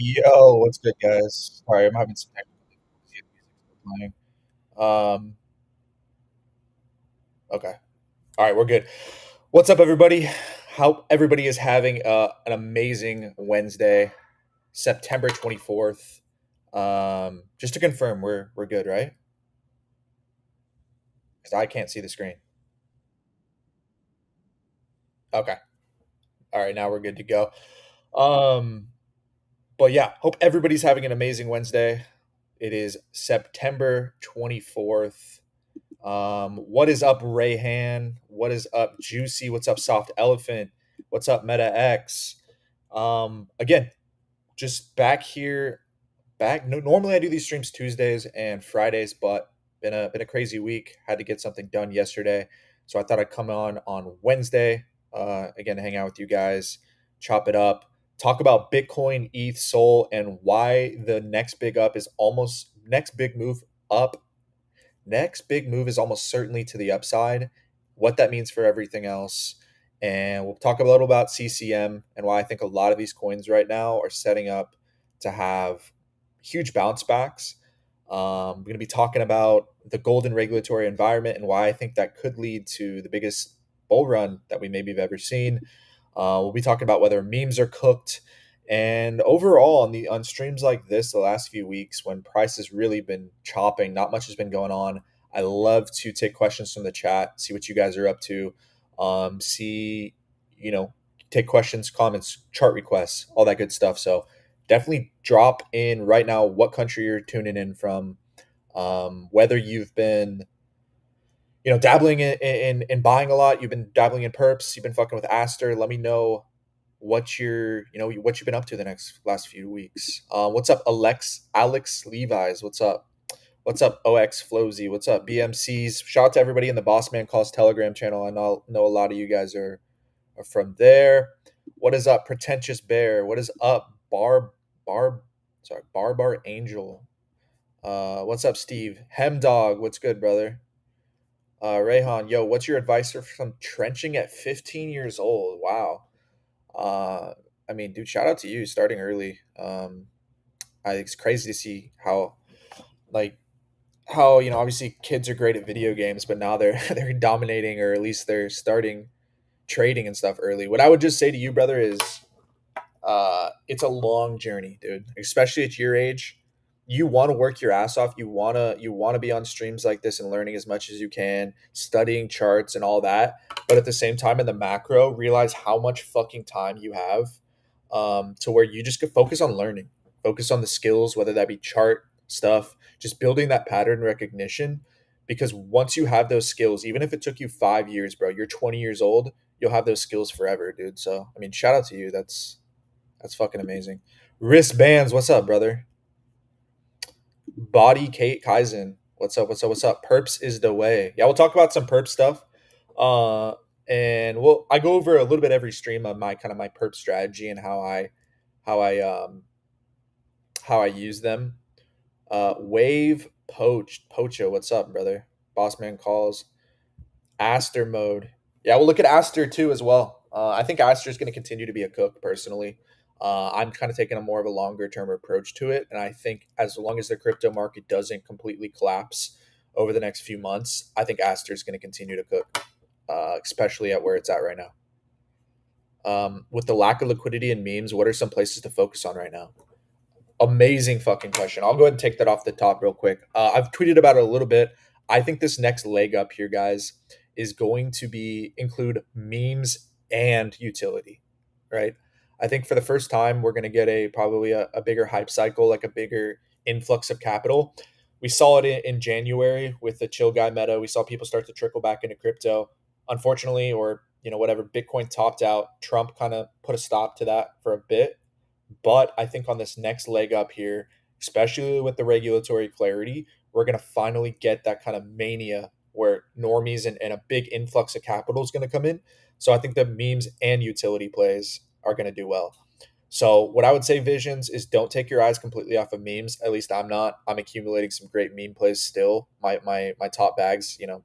Yo, what's good, guys? Sorry, I'm having some technical difficulties. Music's still playing. Okay. All right, we're good. What's up, everybody? How everybody is having an amazing Wednesday, September 24th. Just to confirm, we're good, right? Because I can't see the screen. Okay. All right, now we're good to go. Um, but yeah, hope everybody's having an amazing Wednesday. It is September 24th. What is up, Rayhan? What is up, Juicy? What's up, Soft Elephant? What's up, Meta X? Again, just back here. Back. No, normally I do these streams Tuesdays and Fridays, but been a crazy week. Had to get something done yesterday, so I thought I'd come on Wednesday. Again, to hang out with you guys, chop it up, talk about Bitcoin, ETH, Sol, and why the next big up is almost next big move up Next big move is almost certainly to the upside, what that means for everything else. And we'll talk a little about CCM and why I think a lot of these coins right now are setting up to have huge bounce backs. We're going to be talking about the golden regulatory environment and why I think that could lead to the biggest bull run that we maybe have ever seen. We'll be talking about whether memes are cooked, and overall on streams like this, the last few weeks when price has really been chopping, not much has been going on. I love to take questions from the chat, see what you guys are up to, see, you know, take questions, comments, chart requests, all that good stuff. So definitely drop in right now what country you're tuning in from, whether you've been dabbling in buying a lot, you've been dabbling in perps, you've been fucking with Aster. Let me know what you've been up to the next last few weeks. What's up, Alex Levi's? What's up? What's up, OX Flozy? What's up, BMCs? Shout out to everybody in the Boss Man Calls Telegram channel. I know a lot of you guys are from there. What is up, Pretentious Bear? What is up, Barb? Sorry, Barbar Angel. What's up, Steve? Hemdog, what's good, brother? Rayhan, yo, what's your advice for from trenching at 15 years old? Wow. Uh, I mean, dude, shout out to you starting early. It's crazy to see like, how obviously kids are great at video games, but now they're they're dominating, or at least they're starting trading and stuff early. What I would just say to you, brother, is it's a long journey, dude. Especially at your age, you want to work your ass off. You want to be on streams like this and learning as much as you can, studying charts and all that. But at the same time, in the macro, realize how much fucking time you have, to where you just could focus on learning, focus on the skills, whether that be chart stuff, just building that pattern recognition. Because once you have those skills, even if it took you 5 years, bro, you're 20 years old, you'll have those skills forever, dude. So I mean, shout out to you. That's fucking amazing. Wristbands, what's up, brother? Body Kate Kaizen, what's up? What's up? What's up? Perps is the way. Yeah, we'll talk about some perp stuff. Uh, and I go over a little bit every stream of my kind of my perp strategy and how I how I use them. Wave Pocho, what's up, brother? Bossman calls. Aster mode. Yeah, we'll look at Aster too as well. I think Aster is going to continue to be a cook personally. I'm kind of taking a more of a longer term approach to it, and I think as long as the crypto market doesn't completely collapse over the next few months, I think Aster is going to continue to cook, especially at where it's at right now. With the lack of liquidity and memes, what are some places to focus on right now? Amazing fucking question. I'll go ahead and take that off the top real quick. I've tweeted about it a little bit. I think this next leg up here, guys, is going to be include memes and utility, right? I think for the first time, we're going to get probably a bigger hype cycle, like a bigger influx of capital. We saw it in January with the chill guy meta. We saw people start to trickle back into crypto. Unfortunately, or whatever, Bitcoin topped out. Trump kind of put a stop to that for a bit, but I think on this next leg up here, especially with the regulatory clarity, we're going to finally get that kind of mania where normies and a big influx of capital is going to come in. So I think the memes and utility plays are going to do well. So what I would say, Visions, is don't take your eyes completely off of memes. At least I'm not. I'm accumulating some great meme plays still. My top bags, Giga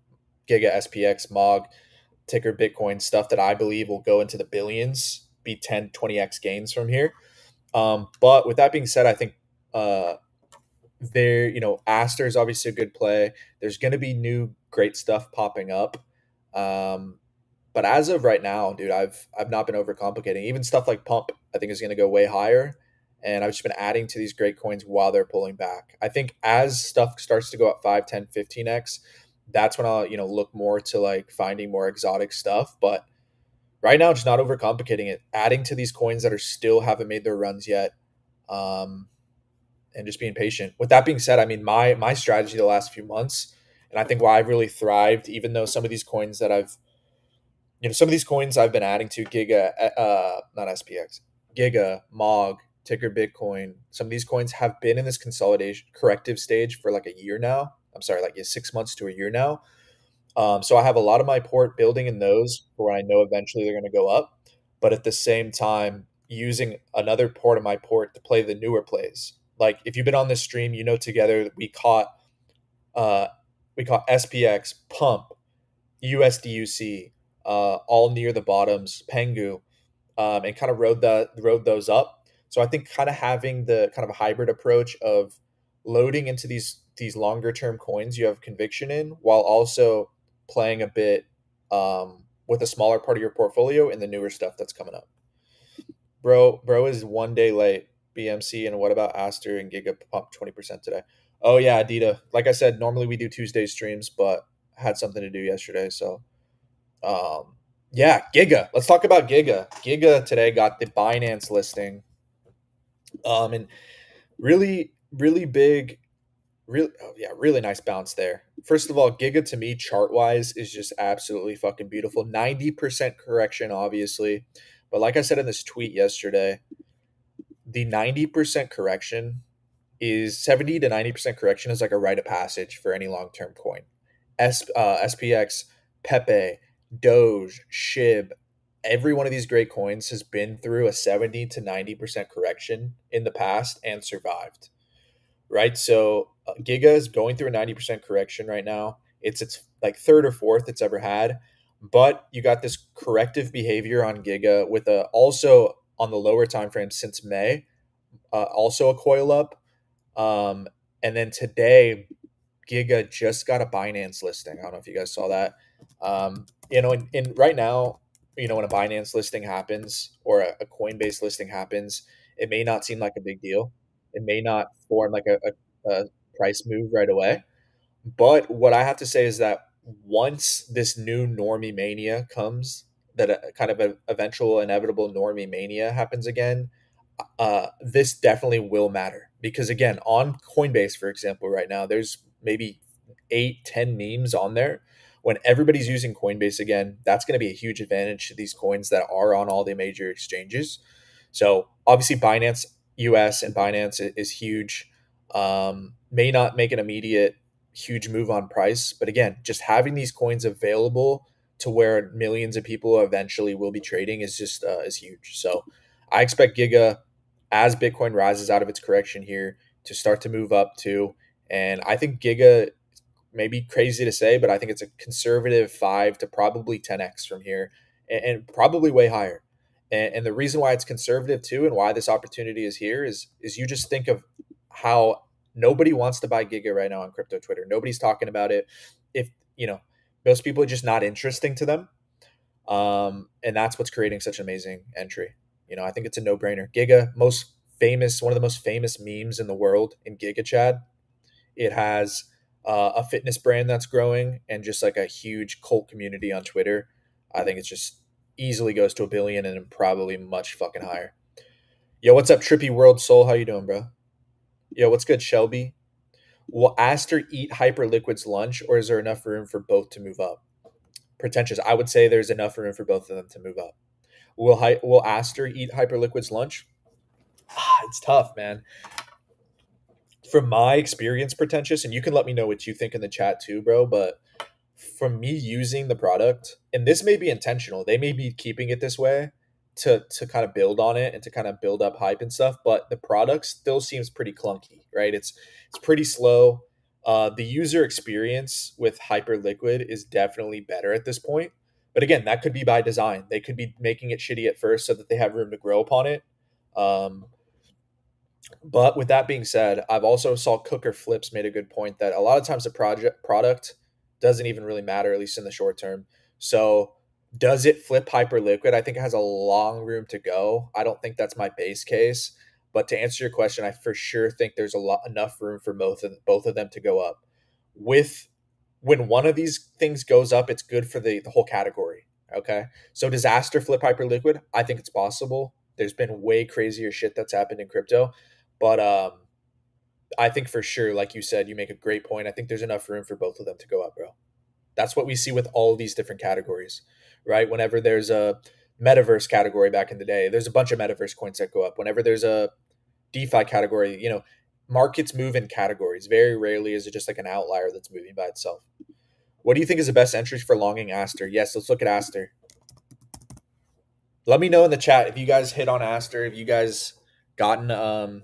SPX, Mog, ticker Bitcoin, stuff that I believe will go into the billions, be 10, 20x gains from here. But with that being said, I think uh, there, Aster is obviously a good play. There's going to be new great stuff popping up. Um, but as of right now, dude, I've not been overcomplicating. Even stuff like Pump, I think is going to go way higher. And I've just been adding to these great coins while they're pulling back. I think as stuff starts to go up 5, 10, 15x, that's when I'll, look more to like finding more exotic stuff. But right now, just not overcomplicating it. Adding to these coins that are still haven't made their runs yet. Um, and just being patient. With that being said, I mean my strategy the last few months, and I think why I've really thrived, even though some of these coins that some of these coins I've been adding to Giga, not SPX, Giga, Mog, Ticker Bitcoin. Some of these coins have been in this consolidation corrective stage for like a year now. I'm sorry, like 6 months to a year now. So I have a lot of my port building in those for when I know eventually they're going to go up, but at the same time using another port of my port to play the newer plays. Like if you've been on this stream, together uh, we caught SPX, Pump, USDUC, all near the bottoms, Pengu, and kind of rode those up. So I think kind of having the kind of a hybrid approach of loading into these longer term coins you have conviction in, while also playing a bit with a smaller part of your portfolio in the newer stuff that's coming up. Bro is one day late. BMC, and what about Aster and Giga Pump 20% today? Oh yeah, Adita. Like I said, normally we do Tuesday streams, but had something to do yesterday, so yeah, Giga. Let's talk about Giga. Giga today got the Binance listing. And really, really big, really, oh yeah, really nice bounce there. First of all, Giga to me, chart wise, is just absolutely fucking beautiful. 90% correction, obviously. But like I said in this tweet yesterday, the 90% correction is 70 to 90% correction is like a rite of passage for any long term coin. SPX, Pepe, Doge, SHIB, every one of these great coins has been through a 70 to 90% correction in the past and survived. Right? So Giga is going through a 90% correction right now. It's like third or fourth it's ever had. But you got this corrective behavior on Giga with a also on the lower time frame since May, also a coil up. Um, and then today Giga just got a Binance listing. I don't know if you guys saw that. In right now, when a Binance listing happens or a Coinbase listing happens, it may not seem like a big deal. It may not form like a price move right away. But what I have to say is that once this new normie mania comes, that a kind of an eventual inevitable normie mania happens again, this definitely will matter because again, on Coinbase, for example, right now there's maybe 8, 10 memes on there. When everybody's using Coinbase again, that's going to be a huge advantage to these coins that are on all the major exchanges. So obviously, Binance US and Binance is huge. May not make an immediate huge move on price, but again, just having these coins available to where millions of people eventually will be trading is just is huge. So I expect Giga as Bitcoin rises out of its correction here to start to move up too. And I think Giga may be crazy to say, but I think it's a conservative 5 to probably 10x from here and probably way higher. And the reason why it's conservative too and why this opportunity is here is you just think of how nobody wants to buy Giga right now on crypto Twitter. Nobody's talking about it. If, most people are just not interesting to them. And that's what's creating such an amazing entry. I think it's a no brainer. Giga, one of the most famous memes in the world in Giga Chad. It has a fitness brand that's growing and just like a huge cult community on Twitter. I think it's just easily goes to a billion and probably much fucking higher. Yo, what's up, Trippy World Soul? How you doing, bro? Yo, what's good, Shelby? Will Aster eat Hyperliquid's lunch, or is there enough room for both to move up? Pretentious. I would say there's enough room for both of them to move up. Will Aster eat Hyperliquid's lunch? It's tough, man. From my experience, pretentious, and you can let me know what you think in the chat too, bro. But from me using the product, and this may be intentional, they may be keeping it this way to kind of build on it and to kind of build up hype and stuff. But the product still seems pretty clunky, right? It's pretty slow. The user experience with Hyperliquid is definitely better at this point. But again, that could be by design. They could be making it shitty at first so that they have room to grow upon it. Um, But with that being said, I've also saw Cooker Flips made a good point that a lot of times the product doesn't even really matter, at least in the short term. So does it flip Hyperliquid? I think it has a long room to go. I don't think that's my base case. But to answer your question, I for sure think there's a lot enough room for both of them to go up. With when one of these things goes up, it's good for the whole category. Okay. So disaster flip Hyperliquid, I think it's possible. There's been way crazier shit that's happened in crypto. But I think for sure, like you said, you make a great point. I think there's enough room for both of them to go up, bro. That's what we see with all these different categories, right? Whenever there's a metaverse category back in the day, there's a bunch of metaverse coins that go up. Whenever there's a DeFi category, markets move in categories. Very rarely is it just like an outlier that's moving by itself. What do you think is the best entries for longing Aster? Yes, let's look at Aster. Let me know in the chat if you guys hit on Aster, if you guys gotten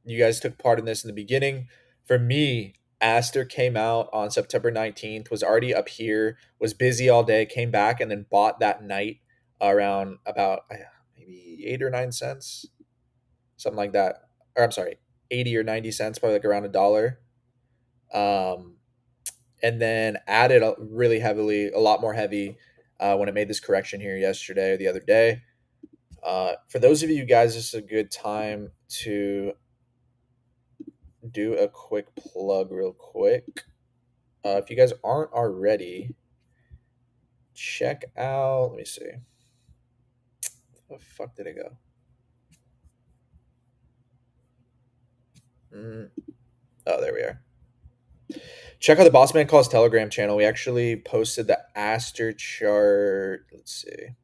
you guys took part in this in the beginning. For me, Aster came out on September 19th, was already up here, was busy all day, came back, and then bought that night around about maybe 8 or 9 cents, something like that. Or I'm sorry, 80 or 90 cents, probably like around $1. Um, and then added really heavily, a lot more heavy when it made this correction here yesterday or the other day. For those of you guys, this is a good time to do a quick plug real quick. If you guys aren't already, check out. Let me see. Where the fuck did it go? Oh, there we are. Check out the Boss Man Calls Telegram channel. We actually posted the Aster chart. Let's see.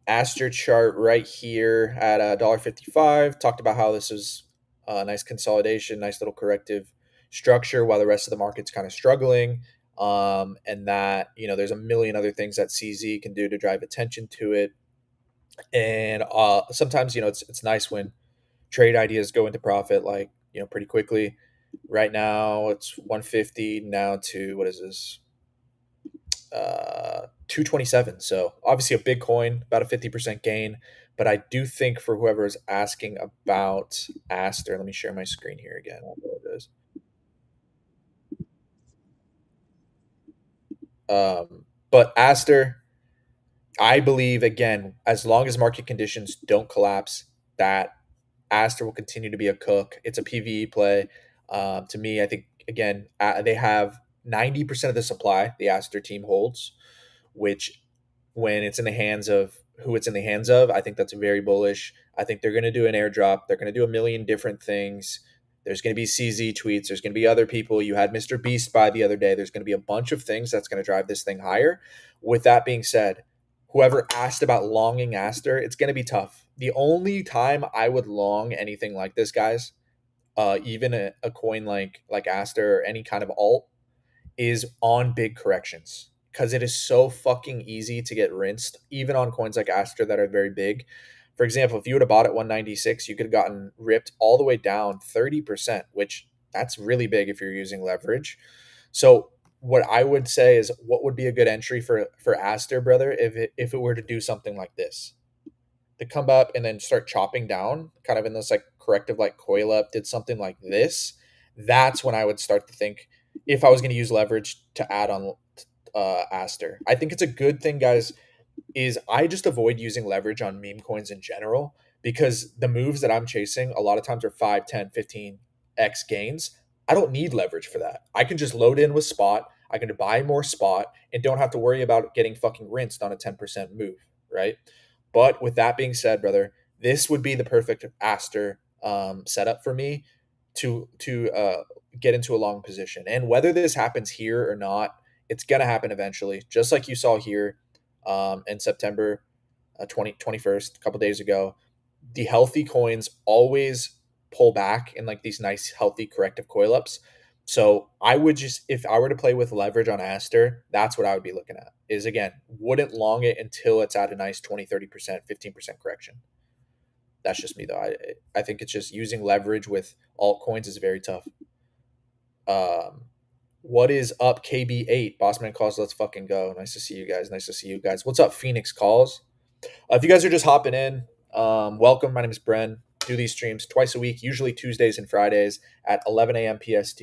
Aster chart right here at $1.55. Talked about how this is a nice consolidation, nice little corrective structure while the rest of the market's kind of struggling. And that, there's a million other things that CZ can do to drive attention to it. And sometimes, it's nice when trade ideas go into profit, like, pretty quickly. Right now, it's 150 now to, what is this? 227. So obviously a big coin, about a 50% gain. But I do think for whoever is asking about Aster, let me share my screen here again. But Aster, I believe, again, as long as market conditions don't collapse, that Aster will continue to be a cook. It's a PVE play. To me, I think, again, they have 90% of the supply the Aster team holds, which when it's in the hands of who it's in the hands of, I think that's very bullish. I think they're going to do an airdrop. They're going to do a million different things. There's going to be CZ tweets. There's going to be other people. You had Mr. Beast by the other day. There's going to be a bunch of things that's going to drive this thing higher. With that being said, whoever asked about longing Aster, it's going to be tough. The only time I would long anything like this, guys, even a coin like Aster or any kind of alt, is on big corrections because it is so fucking easy to get rinsed, even on coins like Aster that are very big. For example, if you would have bought at 196, you could have gotten ripped all the way down 30%, which that's really big if you're using leverage. So what I would say is what would be a good entry for Aster, brother, if it were to do something like this. To come up and then start chopping down, kind of in this like corrective like coil up, did something like this, that's when I would start to think if I was going to use leverage to add on Aster. I think it's a good thing, guys, is I just avoid using leverage on meme coins in general because the moves that I'm chasing a lot of times are 5, 10, 15x gains. I don't need leverage for that. I can just load in with spot. I can buy more spot and don't have to worry about getting fucking rinsed on a 10% move, right? But with that being said, brother, this would be the perfect Aster setup for me to get into a long position. And whether this happens here or not, it's gonna happen eventually. Just like you saw here in September 21st, a couple days ago, the healthy coins always pull back in like these nice, healthy, corrective coil ups. So I would just, if I were to play with leverage on Aster, that's what I would be looking at. Is again, wouldn't long it until it's at a nice 20, 30%, 15% correction. That's just me though. I think it's just using leverage with altcoins is very tough. Um, what is up, KB8? Bossman calls. Let's fucking go. Nice to see you guys. Nice to see you guys. What's up, Phoenix calls? If you guys are just hopping in, Welcome. My name is Bren. Do these streams twice a week, usually Tuesdays and Fridays at 11 a.m. PST.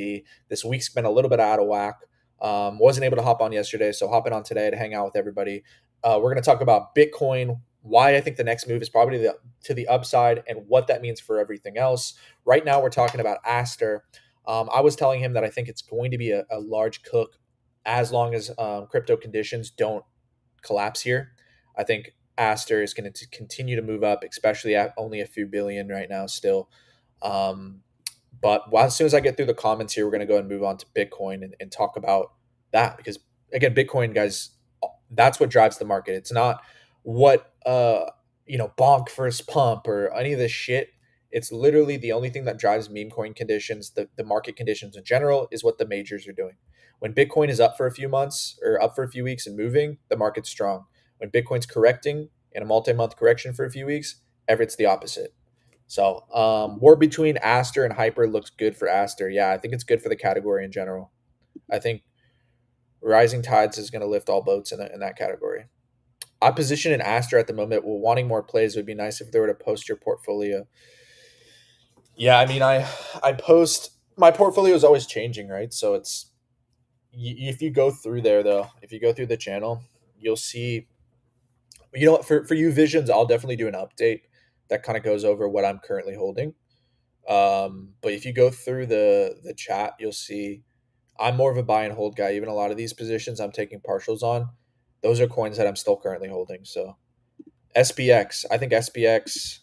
This week's been a little bit out of whack. Wasn't able to hop on yesterday, so hopping on today to hang out with everybody. We're going to talk about Bitcoin, why I think the next move is probably to the upside, and what that means for everything else. Right now, we're talking about Aster. I was telling him that I think it's going to be a large cook as long as crypto conditions don't collapse here. I think Aster is going to continue to move up, especially at only a few billion right now still. Um, but as soon as I get through the comments here, we're going to go and move on to Bitcoin and talk about that because again, Bitcoin guys, that's what drives the market. It's not what bonk first pump or any of this shit. It's literally the only thing that drives meme coin conditions, the market conditions in general, is what the majors are doing. When Bitcoin is up for a few months or up for a few weeks and moving, the market's strong. When Bitcoin's correcting in a multi-month correction for a few weeks, it's the opposite. So, war between Aster and Hyper looks good for Aster. Yeah, I think it's good for the category in general. I think rising tides is going to lift all boats in that category. I position in Aster at the moment. Well, wanting more plays would be nice if they were to post your portfolio. Yeah, I mean, I post my portfolio is always changing, right? So it's if you go through there though, if you go through the channel, you'll see. You know what? For you visions, I'll definitely do an update that kind of goes over what I'm currently holding. But if you go through the chat, you'll see I'm more of a buy and hold guy. Even a lot of these positions I'm taking partials on, those are coins that I'm still currently holding. So SPX, I think SPX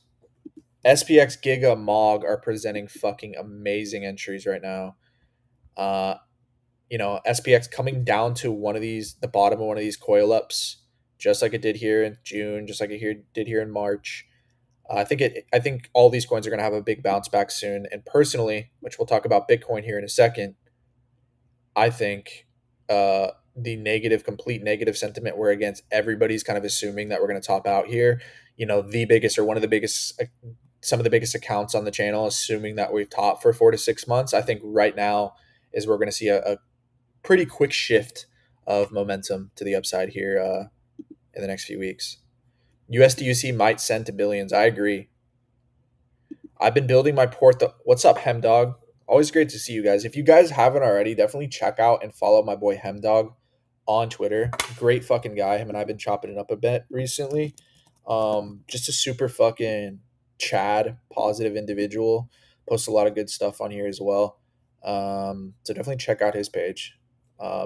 Giga Mog are presenting fucking amazing entries right now. Uh, SPX coming down to one of these, the bottom of one of these coil ups, just like it did here in June, just like did here in March. I think all these coins are going to have a big bounce back soon. And personally, which we'll talk about Bitcoin here in a second, I think the complete negative sentiment we're against, everybody's kind of assuming that we're going to top out here. The biggest or one of the biggest, some of the biggest accounts on the channel, assuming that we've topped for 4 to 6 months. I think right now is we're going to see a pretty quick shift of momentum to the upside here in the next few weeks. USDUC might send to billions. I agree. I've been building my port. What's up, Hemdog? Always great to see you guys. If you guys haven't already, definitely check out and follow my boy Hemdog on Twitter. Great fucking guy. Him and I've been chopping it up a bit recently. Just a super fucking Chad positive individual. Posts a lot of good stuff on here as well. So definitely check out his page.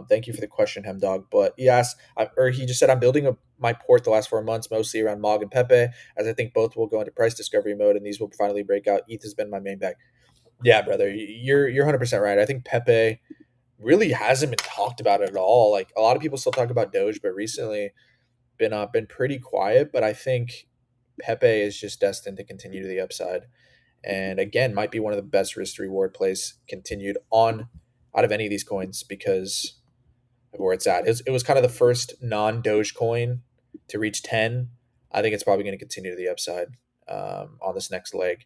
Thank you for the question, Hemdog. But he just said, I'm building my port the last 4 months, mostly around Mog and Pepe, as I think both will go into price discovery mode and these will finally break out. ETH has been my main bet. Yeah, brother, you're 100% right. I think Pepe really hasn't been talked about at all. Like a lot of people still talk about Doge, but recently been pretty quiet. But I think Pepe is just destined to continue to the upside, and again, might be one of the best risk reward plays continued on out of any of these coins because of where it's at. It was kind of the first non Doge coin to reach 10. I think it's probably going to continue to the upside on this next leg.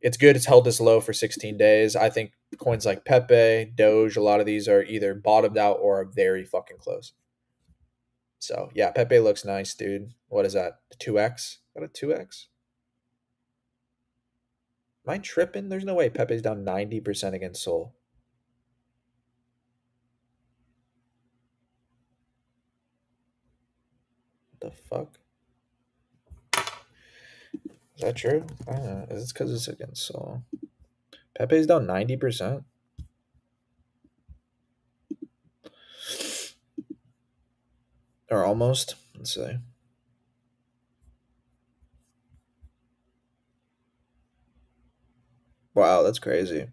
It's good. It's held this low for 16 days. I think coins like Pepe, Doge, a lot of these are either bottomed out or are very fucking close. So yeah, Pepe looks nice, dude. What is that? 2x? Got a 2x? Am I tripping? There's no way Pepe's down 90% against Sol. What the fuck? Is that true? I don't know. It's because it's against Sol. Pepe's down 90%. Or almost. Let's see. Wow, that's crazy.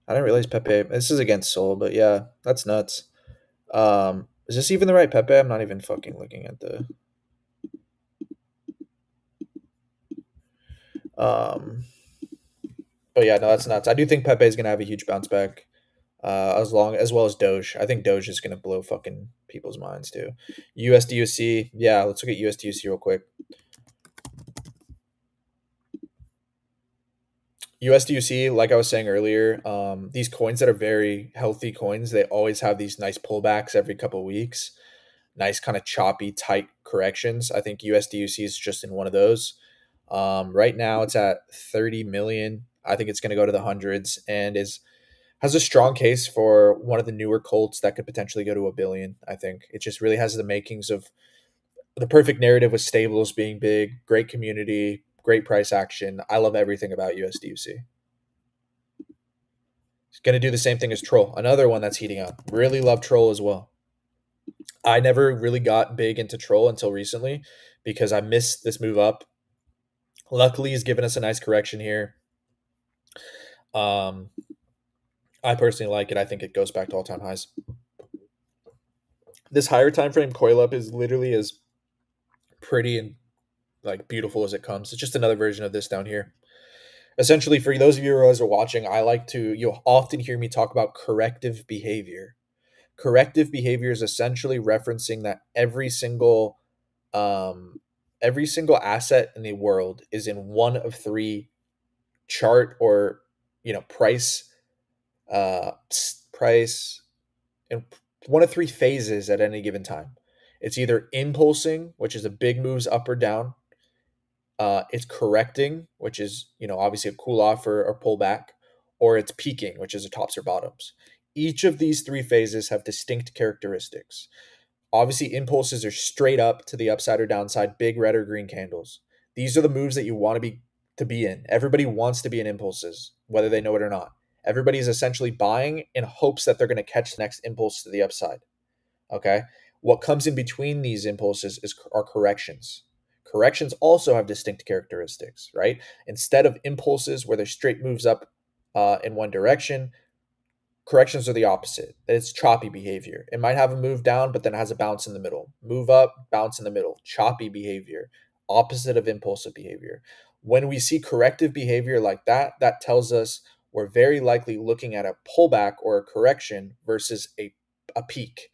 I didn't realize Pepe. This is against Sol, but yeah, that's nuts. Is this even the right Pepe? I'm not even fucking looking at the. Um, but yeah, no, that's nuts. I do think Pepe is gonna have a huge bounce back. As well as Doge. I think Doge is gonna blow fucking people's minds too. USDUC, yeah, let's look at USDUC real quick. USDUC, like I was saying earlier, these coins that are very healthy coins, they always have these nice pullbacks every couple of weeks. nice kind of choppy, tight corrections. I think USDUC is just in one of those. Right now it's at 30 million. I think it's going to go to the hundreds and has a strong case for one of the newer Colts that could potentially go to a billion. I think it just really has the makings of the perfect narrative with stables being big, great community, great price action. I love everything about USDUC. It's going to do the same thing as Troll, another one that's heating up. Really love Troll as well. I never really got big into Troll until recently because I missed this move up. Luckily, he's given us a nice correction here. Um, I personally like it. I think it goes back to all-time highs. This higher time frame coil up is literally as pretty and like beautiful as it comes. It's just another version of this down here. Essentially, for those of you who are watching, you'll often hear me talk about corrective behavior. Corrective behavior is essentially referencing that every single asset in the world is in one of three chart or price price in one of three phases at any given time. It's either impulsing, which is a big moves up or down. It's correcting, which is obviously a cool off or pullback, or it's peaking, which is a tops or bottoms. Each of these three phases have distinct characteristics. Obviously, impulses are straight up to the upside or downside, big red or green candles. These are the moves that you want to be in. Everybody wants to be in impulses, whether they know it or not. Everybody is essentially buying in hopes that they're going to catch the next impulse to the upside. Okay? What comes in between these impulses are corrections. Corrections also have distinct characteristics, right? Instead of impulses where they're straight moves up in one direction, corrections are the opposite. It's choppy behavior. It might have a move down, but then it has a bounce in the middle. Move up, bounce in the middle. Choppy behavior, opposite of impulsive behavior. When we see corrective behavior like that, that tells us we're very likely looking at a pullback or a correction versus a peak.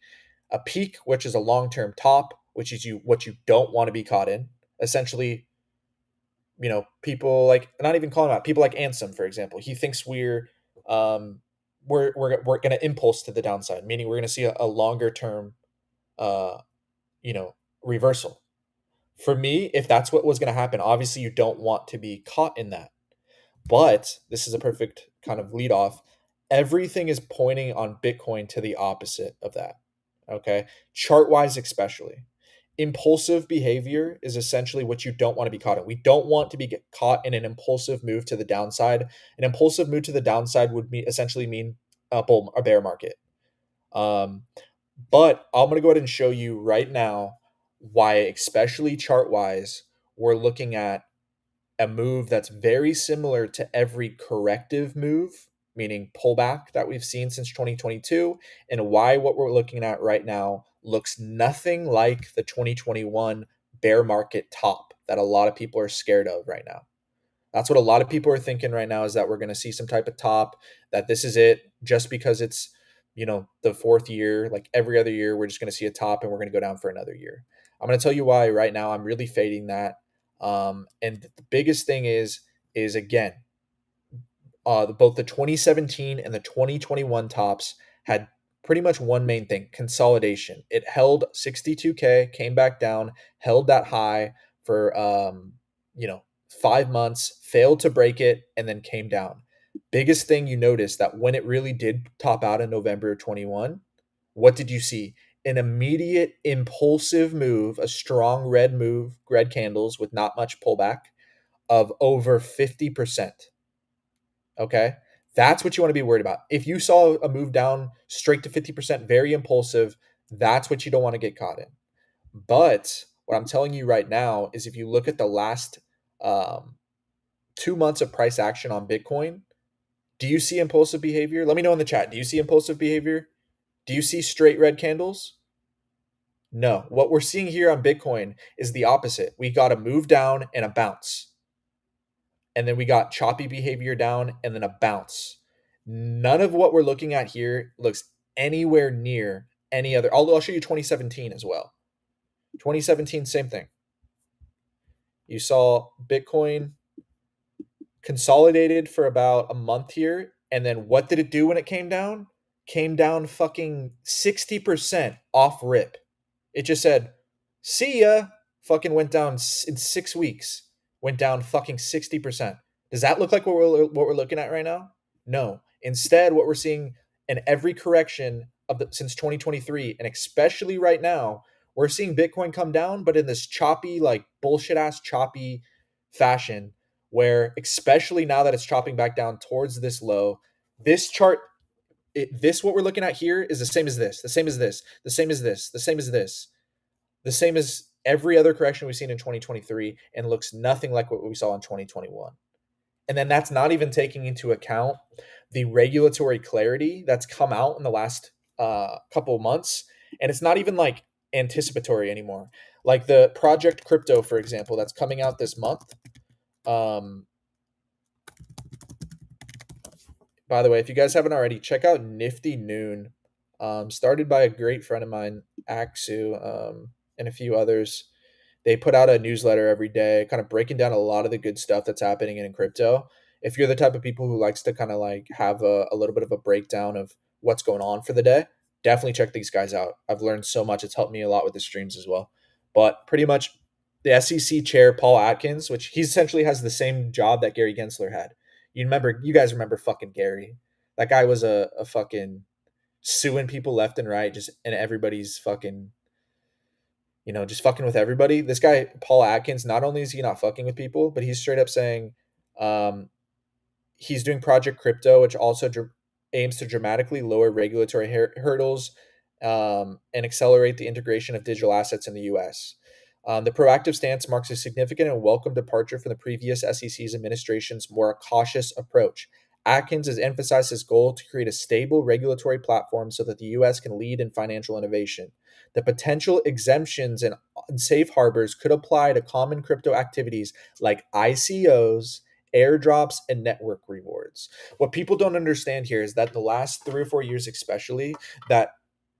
A peak, which is a long-term top, which is what you don't want to be caught in. Essentially, people like, not even calling out, people like Ansem, for example. He thinks um, we're going to impulse to the downside, meaning we're going to see a longer term, uh, reversal. For me, if that's what was going to happen, obviously you don't want to be caught in that. But this is a perfect kind of lead off. Everything is pointing on Bitcoin to the opposite of that. Okay. Chart wise, especially. Impulsive behavior is essentially what you don't want to be caught in. We don't want to be caught in an impulsive move to the downside. An impulsive move to the downside would essentially mean a bear market. But I'm going to go ahead and show you right now why, especially chart wise, we're looking at a move that's very similar to every corrective move, meaning pullback that we've seen since 2022, and why what we're looking at right now looks nothing like the 2021 bear market top that a lot of people are scared of right now. That's what a lot of people are thinking right now, is that we're going to see some type of top, that this is it, just because it's, the fourth year, like every other year, we're just going to see a top and we're going to go down for another year. I'm going to tell you why right now I'm really fading that. And the biggest thing is again, both the 2017 and the 2021 tops had pretty much one main thing: consolidation. It held 62K, came back down, held that high for 5 months, failed to break it, and then came down. Biggest thing you notice that when it really did top out in November of 21, what did you see? An immediate impulsive move, a strong red move, red candles with not much pullback of over 50%. Okay. That's what you want to be worried about. If you saw a move down straight to 50%, very impulsive, that's what you don't want to get caught in. But what I'm telling you right now is, if you look at the last 2 months of price action on Bitcoin, do you see impulsive behavior? Let me know in the chat. Do you see impulsive behavior? Do you see straight red candles? No. What we're seeing here on Bitcoin is the opposite. We got a move down and a bounce. And then we got choppy behavior down and then a bounce. None of what we're looking at here looks anywhere near any other. I'll show you 2017 as well. 2017, same thing. You saw Bitcoin consolidated for about a month here. And then what did it do when it came down? Came down fucking 60% off rip. It just said, "See ya." Fucking went down in 6 weeks. Went down fucking 60%. Does that look like what we're looking at right now? No. Instead, what we're seeing in every correction since 2023, and especially right now, we're seeing Bitcoin come down, but in this choppy, like bullshit ass choppy fashion, where especially now that it's chopping back down towards this low, this chart, this what we're looking at here is the same as this, the same as this, the same as this, the same as this, the same as every other correction we've seen in 2023, and looks nothing like what we saw in 2021. And then that's not even taking into account the regulatory clarity that's come out in the last couple of months. And it's not even like anticipatory anymore. Like the Project Crypto, for example, that's coming out this month. Um, by the way, if you guys haven't already, check out Nifty Noon. Started by a great friend of mine, Axu, and a few others. They put out a newsletter every day, kind of breaking down a lot of the good stuff that's happening in crypto. If you're the type of people who likes to kind of like have a little bit of a breakdown of what's going on for the day, definitely check these guys out. I've learned so much. It's helped me a lot with the streams as well. But pretty much the SEC chair, Paul Atkins, which he essentially has the same job that Gary Gensler had. You guys remember fucking Gary. That guy was a fucking suing people left and right, just and everybody's fucking, just fucking with everybody. This guy, Paul Atkins, not only is he not fucking with people, but he's straight up saying um, he's doing Project Crypto, which also aims to dramatically lower regulatory hurdles and accelerate the integration of digital assets in the US. The proactive stance marks a significant and welcome departure from the previous SEC's administration's more cautious approach. Atkins has emphasized his goal to create a stable regulatory platform so that the U.S. can lead in financial innovation. The potential exemptions and safe harbors could apply to common crypto activities like ICOs, airdrops, and network rewards. What people don't understand here is that the last 3 or 4 years, especially, that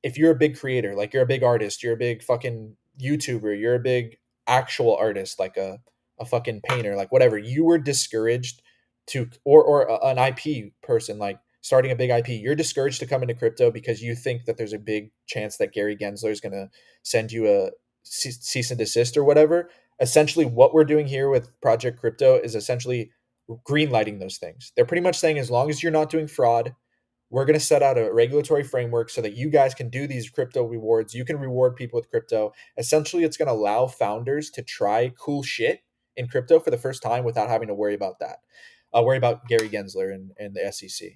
if you're a big creator, like you're a big artist, you're a big fucking YouTuber, you're a big actual artist, like a fucking painter, like whatever, you were discouraged to, or an IP person, like starting a big IP, you're discouraged to come into crypto because you think that there's a big chance that Gary Gensler is going to send you a cease and desist or whatever. Essentially, what we're doing here with Project Crypto is essentially green lighting those things. They're pretty much saying as long as you're not doing fraud, we're going to set out a regulatory framework so that you guys can do these crypto rewards. You can reward people with crypto. Essentially, it's going to allow founders to try cool shit in crypto for the first time without having to worry about that. Worry about Gary Gensler and the SEC.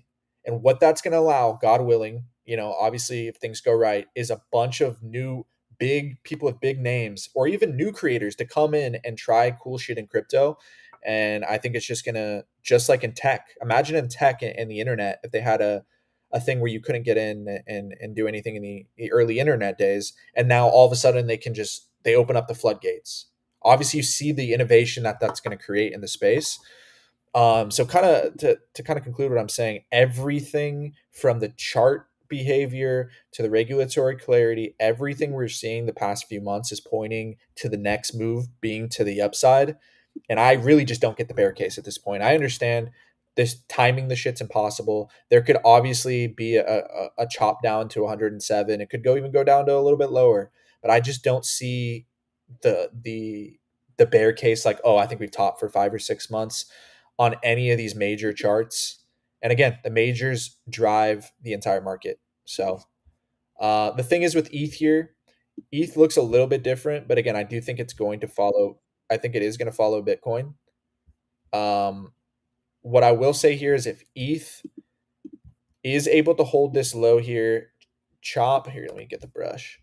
And what that's going to allow, God willing, obviously, if things go right, is a bunch of new big people with big names or even new creators to come in and try cool shit in crypto. And I think it's just going to, just like in tech, imagine in tech and the internet, if they had a thing where you couldn't get in and do anything in the early internet days, and now all of a sudden they open up the floodgates. Obviously, you see the innovation that's going to create in the space. So kind of to kind of conclude what I'm saying, everything from the chart behavior to the regulatory clarity, everything we're seeing the past few months is pointing to the next move being to the upside. And I really just don't get the bear case at this point. I understand this timing the shit's impossible. There could obviously be a chop down to 107. It could even go down to a little bit lower, but I just don't see the bear case like, oh, I think we've topped for 5 or 6 months on any of these major charts. And again, the majors drive the entire market. So the thing is with ETH here, ETH looks a little bit different, but again, I do think it's going to follow. I think it is going to follow Bitcoin. Um, what I will say here is if ETH is able to hold this low here, chop here. Let me get the brush.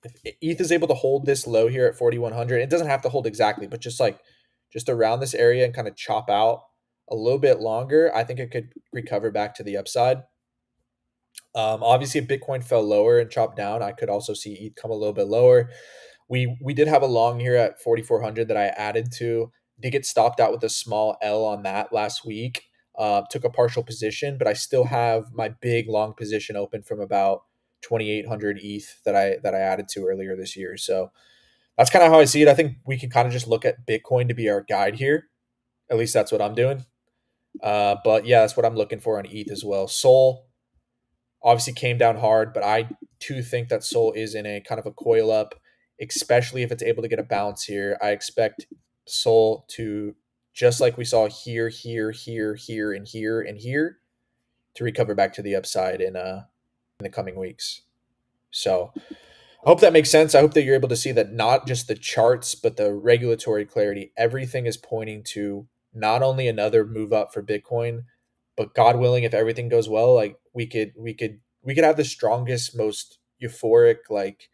If ETH is able to hold this low here at 4,100, it doesn't have to hold exactly, but just around this area and kind of chop out a little bit longer, I think it could recover back to the upside. Obviously, if Bitcoin fell lower and chopped down, I could also see ETH come a little bit lower. We did have a long here at 4,400 that I added to. Did get stopped out with a small L on that last week. Took a partial position, but I still have my big long position open from about 2,800 ETH that I added to earlier this year. So that's kind of how I see it. I think we can kind of just look at Bitcoin to be our guide here. At least that's what I'm doing. But yeah, that's what I'm looking for on ETH as well. Sol obviously came down hard, but I too think that Sol is in a kind of a coil up, especially if it's able to get a bounce here. I expect Sol to, just like we saw here, here, here, here, and here, and here, to recover back to the upside in the coming weeks. So I hope that makes sense. I hope that you're able to see that not just the charts, but the regulatory clarity. Everything is pointing to not only another move up for Bitcoin, but God willing, if everything goes well, like we could have the strongest, most euphoric, like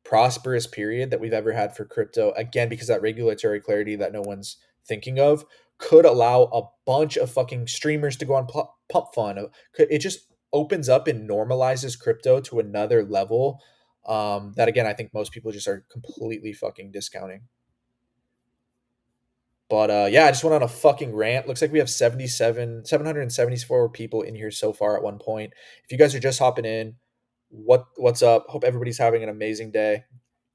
prosperous period that we've ever had for crypto. Again, because that regulatory clarity that no one's thinking of could allow a bunch of fucking streamers to go on pump fund. It just opens up and normalizes crypto to another level, that again I think most people just are completely fucking discounting. But yeah, I just went on a fucking rant. Looks like we have 774 people in here so far at one point. If you guys are just hopping in, what's up? Hope everybody's having an amazing day.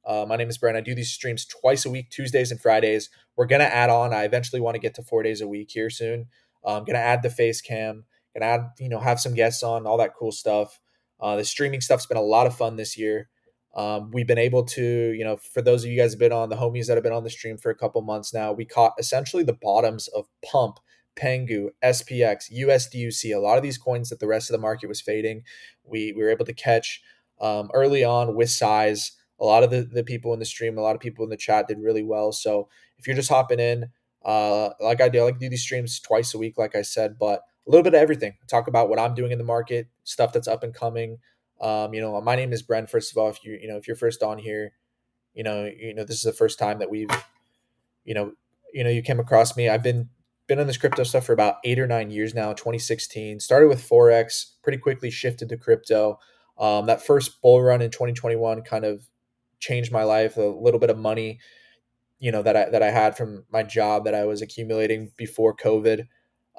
My name is Brent. I do these streams twice a week, Tuesdays and Fridays. We're gonna add on. I eventually want to get to 4 days a week here soon. I'm gonna add the face cam. Gonna add, have some guests on, all that cool stuff. The streaming stuff's been a lot of fun this year. We've been able to, for those of you guys have been on, the homies that have been on the stream for a couple months now, we caught essentially the bottoms of Pump, Pengu, SPX, USDUC, a lot of these coins that the rest of the market was fading. We were able to catch early on with size. A lot of the people in the stream, a lot of people in the chat did really well. So if you're just hopping in, like I do, I like to do these streams twice a week, like I said, but a little bit of everything. Talk about what I'm doing in the market, stuff that's up and coming. My name is Brent. First of all, if you're first on here, this is the first time that we've, you came across me. I've been on this crypto stuff for about 8 or 9 years now. 2016 started with forex, pretty quickly shifted to crypto. That first bull run in 2021 kind of changed my life. A little bit of money, that I had from my job that I was accumulating before COVID,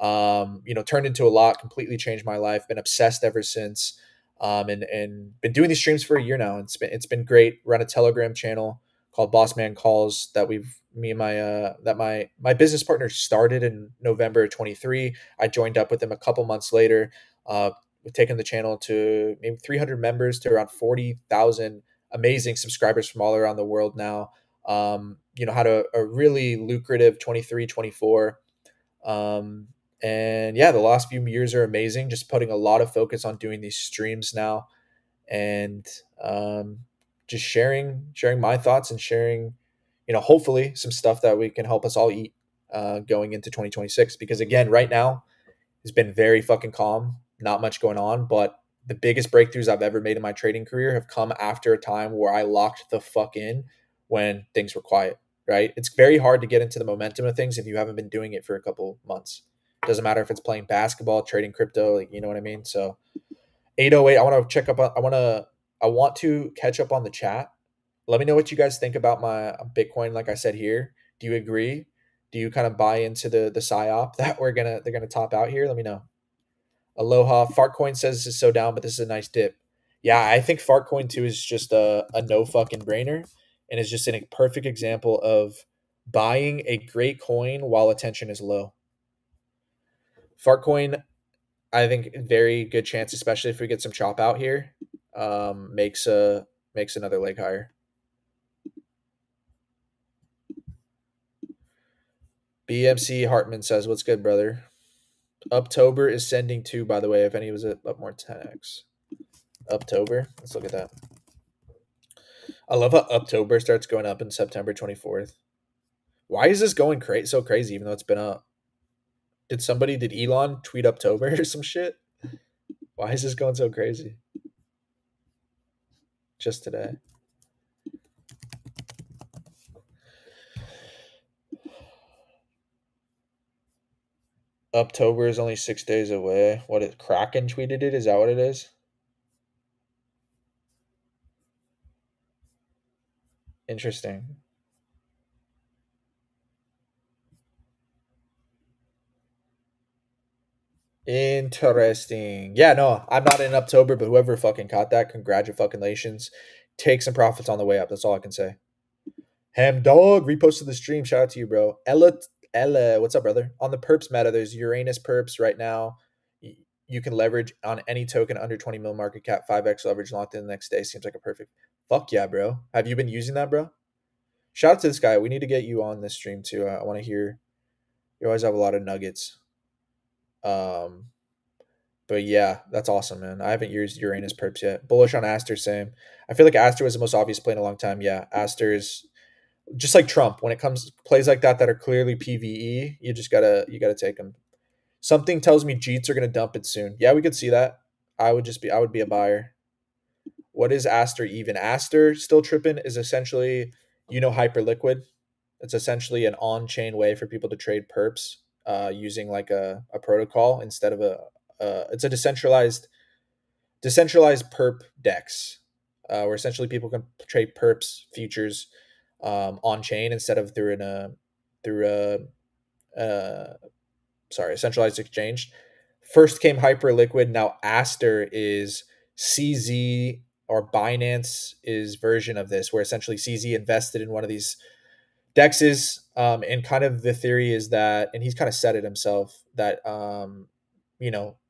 turned into a lot, completely changed my life. Been obsessed ever since, and been doing these streams for a year now. It's been great. Run a Telegram channel called Boss Man Calls that me and my business partner started in November of 23. I joined up with him a couple months later. We've taken the channel to maybe 300 members to around 40,000 amazing subscribers from all around the world now. Had a really lucrative 23, 24. And yeah, the last few years are amazing. Just putting a lot of focus on doing these streams now, and just sharing my thoughts and sharing, hopefully some stuff that we can help us all eat going into 2026. Because again, right now has been very fucking calm, not much going on, but the biggest breakthroughs I've ever made in my trading career have come after a time where I locked the fuck in when things were quiet, right? It's very hard to get into the momentum of things if you haven't been doing it for a couple months. Doesn't matter if it's playing basketball, trading crypto, like, you know what I mean? So 808, I want to catch up on the chat. Let me know what you guys think about my Bitcoin. Like I said here, do you agree? Do you kind of buy into the psyop that they're gonna top out here? Let me know. Aloha. Fartcoin says this is so down, but this is a nice dip. Yeah, I think Fartcoin too is just a no fucking brainer, and is just a perfect example of buying a great coin while attention is low. Fartcoin, I think very good chance, especially if we get some chop out here, makes another leg higher. BMC Hartman says, "What's good, brother?" Uptober is sending two, by the way. If any was up more 10x. Uptober. Let's look at that. I love how Uptober starts going up in September 24th. Why is this going so crazy, even though it's been up? Did Elon tweet Uptober or some shit? Why is this going so crazy? Just today. Uptober is only 6 days away. What is Kraken tweeted it? Is that what it is? Interesting. Interesting. Yeah, no, I'm not in October, but whoever fucking caught that, congratulations. Take some profits on the way up. That's all I can say. Ham dog reposted the stream. Shout out to you, bro. Ella, what's up, brother? On the perps meta, there's Uranus perps right now. you can leverage on any token under 20 mil market cap, 5x leverage locked in the next day. Seems like a perfect. Fuck yeah, bro. Have you been using that, bro? Shout out to this guy. We need to get you on this stream too. I want to hear. You always have a lot of nuggets. Um, but yeah, that's awesome, man. I haven't used Uranus perps yet. Bullish on Aster, same. I feel like Aster was the most obvious play in a long time. Yeah, Aster is just like Trump. When it comes to plays like that are clearly PVE, you gotta take them. Something tells me Jeets are gonna dump it soon. Yeah, we could see that. I would be a buyer. What is Aster even? Aster still tripping is essentially, Hyperliquid. It's essentially an on-chain way for people to trade perps using like a protocol instead of it's a decentralized perp dex, where essentially people can trade perps futures on chain instead of through a centralized exchange. First came Hyperliquid. Now Aster is CZ, or Binance is version of this, where essentially CZ invested in one of these dexes, and kind of the theory is that, and he's kind of said it himself, that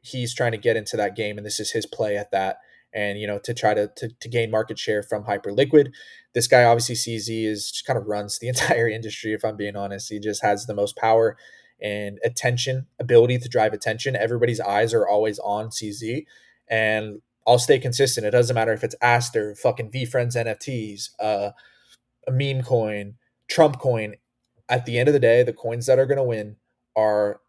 he's trying to get into that game, and this is his play at that, and to try to gain market share from Hyperliquid. This guy obviously CZ is just kind of runs the entire industry. If I'm being honest, he just has the most power and ability to drive attention. Everybody's eyes are always on CZ, and I'll stay consistent. It doesn't matter if it's Aster, fucking VeeFriends NFTs, a meme coin, Trump coin. At the end of the day, the coins that are going to win are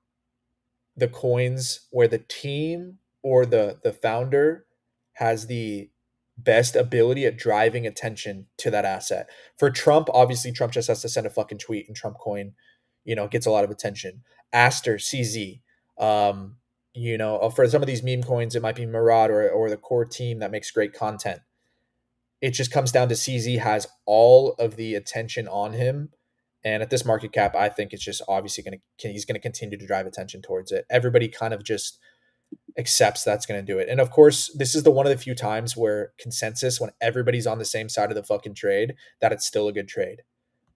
the coins where the team or the founder has the best ability at driving attention to that asset. For Trump, obviously Trump just has to send a fucking tweet and Trump coin, gets a lot of attention. Aster, CZ, for some of these meme coins, it might be Murad or the core team that makes great content. It just comes down to CZ has all of the attention on him. And at this market cap, I think it's just obviously he's going to continue to drive attention towards it. Everybody kind of just accepts that's going to do it. And of course, this is one of the few times where consensus, when everybody's on the same side of the fucking trade, that it's still a good trade.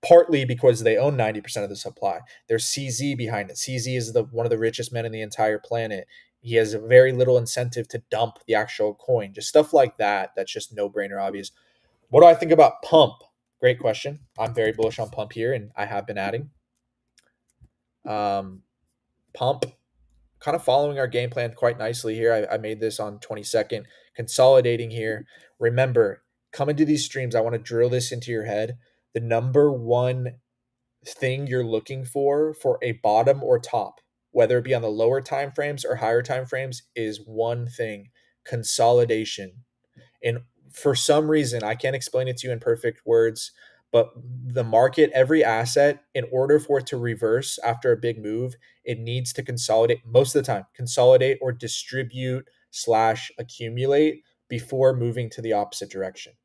Partly because they own 90% of the supply. There's CZ behind it. CZ is one of the richest men in the entire planet. He has very little incentive to dump the actual coin. Just stuff like that. That's just no brainer obvious. What do I think about Pump? Great question. I'm very bullish on Pump here, and I have been adding. Pump, kind of following our game plan quite nicely here. I made this on 22nd, consolidating here. Remember, coming to these streams, I want to drill this into your head. The number one thing you're looking for a bottom or top, whether it be on the lower time frames or higher time frames, is one thing: consolidation. And for some reason, I can't explain it to you in perfect words, but the market, every asset, in order for it to reverse after a big move, it needs to consolidate most of the time, consolidate or distribute / accumulate before moving to the opposite direction.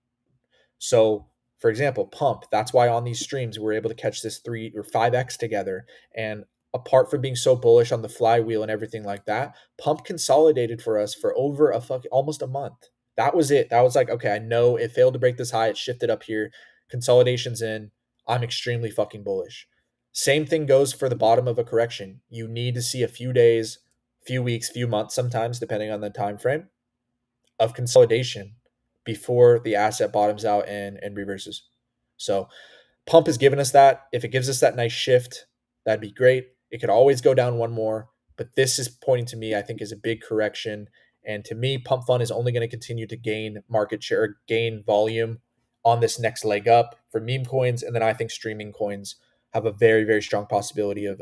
So, for example, Pump, that's why on these streams we're able to catch this 3 or 5x together. And apart from being so bullish on the flywheel and everything like that, Pump consolidated for us for over almost a month. That was it. That was like, okay, I know it failed to break this high. It shifted up here. Consolidation's in. I'm extremely fucking bullish. Same thing goes for the bottom of a correction. You need to see a few days, few weeks, few months sometimes, depending on the time frame, of consolidation before the asset bottoms out and reverses. So Pump has given us that. If it gives us that nice shift, that'd be great. It could always go down one more, but this is pointing to me, I think, is a big correction. And to me, Pump Fund is only going to continue to gain market share, gain volume on this next leg up for meme coins. And then I think streaming coins have a very, very strong possibility of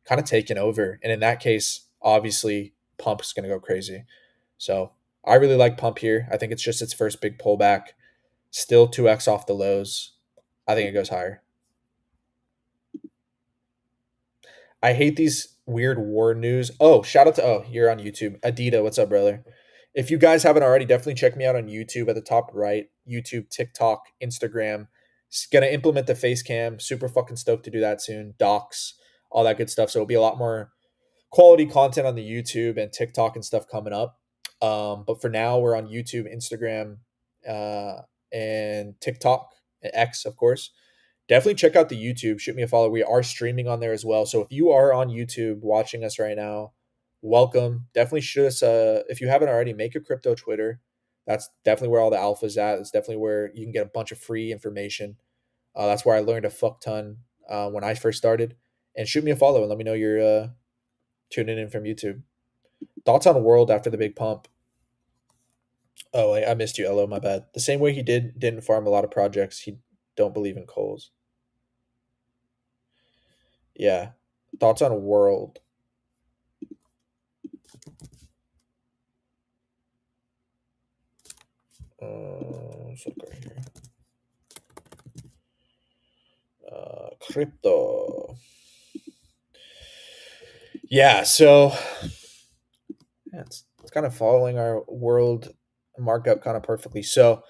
kind of taking over. And in that case, obviously, Pump is going to go crazy. So I really like Pump here. I think it's just its first big pullback. Still 2x off the lows. I think it goes higher. I hate these weird war news. Oh, shout out to you're on YouTube. Adita, what's up, brother? If you guys haven't already, definitely check me out on YouTube at the top right. YouTube, TikTok, Instagram. It's gonna implement the face cam. Super fucking stoked to do that soon. Docs, all that good stuff. So it'll be a lot more quality content on the YouTube and TikTok and stuff coming up. But for now, we're on YouTube, Instagram, and TikTok, and X, of course. Definitely check out the YouTube. Shoot me a follow. We are streaming on there as well. So if you are on YouTube watching us right now, welcome. Definitely shoot us. If you haven't already, make a crypto Twitter. That's definitely where all the alpha's at. It's definitely where you can get a bunch of free information. That's where I learned a fuck ton when I first started. And shoot me a follow and let me know you're tuning in from YouTube. Thoughts on World after the big pump? Oh, I missed you, Elo. My bad. The same way he didn't farm a lot of projects. He don't believe in coals. Yeah. Thoughts on World? Let's look right here. Crypto. Yeah, so yeah, it's kind of following our World markup kind of perfectly. So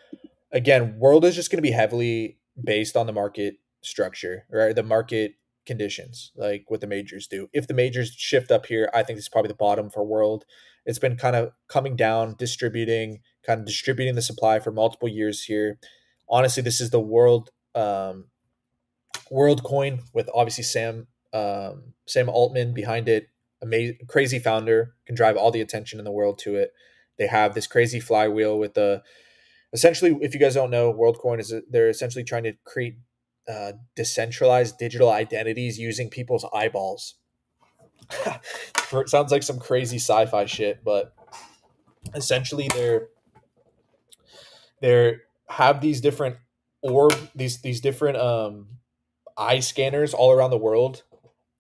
again, World is just going to be heavily based on the market structure, right? The market conditions, like what the majors do. If the majors shift up here, I think this is probably the bottom for World. It's been kind of coming down, kind of distributing the supply for multiple years here. Honestly, this is the World coin with obviously Sam Altman behind it. Amazing, crazy founder, can drive all the attention in the world to it. They have this crazy flywheel with the essentially, if you guys don't know, WorldCoin is they're essentially trying to create decentralized digital identities using people's eyeballs. It sounds like some crazy sci-fi shit, but essentially they're have these different these different eye scanners all around the world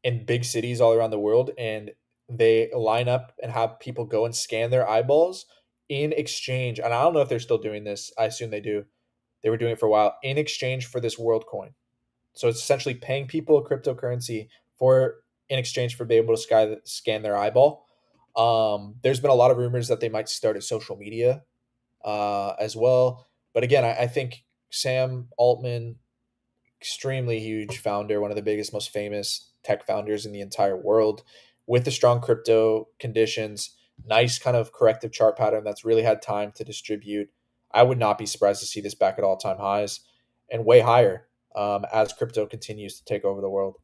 in big cities all around the world, and they line up and have people go and scan their eyeballs in exchange. And I don't know if they're still doing this. I assume they do. They were doing it for a while in exchange for this world coin. So it's essentially paying people a cryptocurrency for in exchange for being able to scan their eyeball. There's been a lot of rumors that they might start a social media as well. But again, I think Sam Altman, extremely huge founder, one of the biggest, most famous tech founders in the entire world, with the strong crypto conditions, nice kind of corrective chart pattern that's really had time to distribute. I would not be surprised to see this back at all time highs and way higher as crypto continues to take over the world.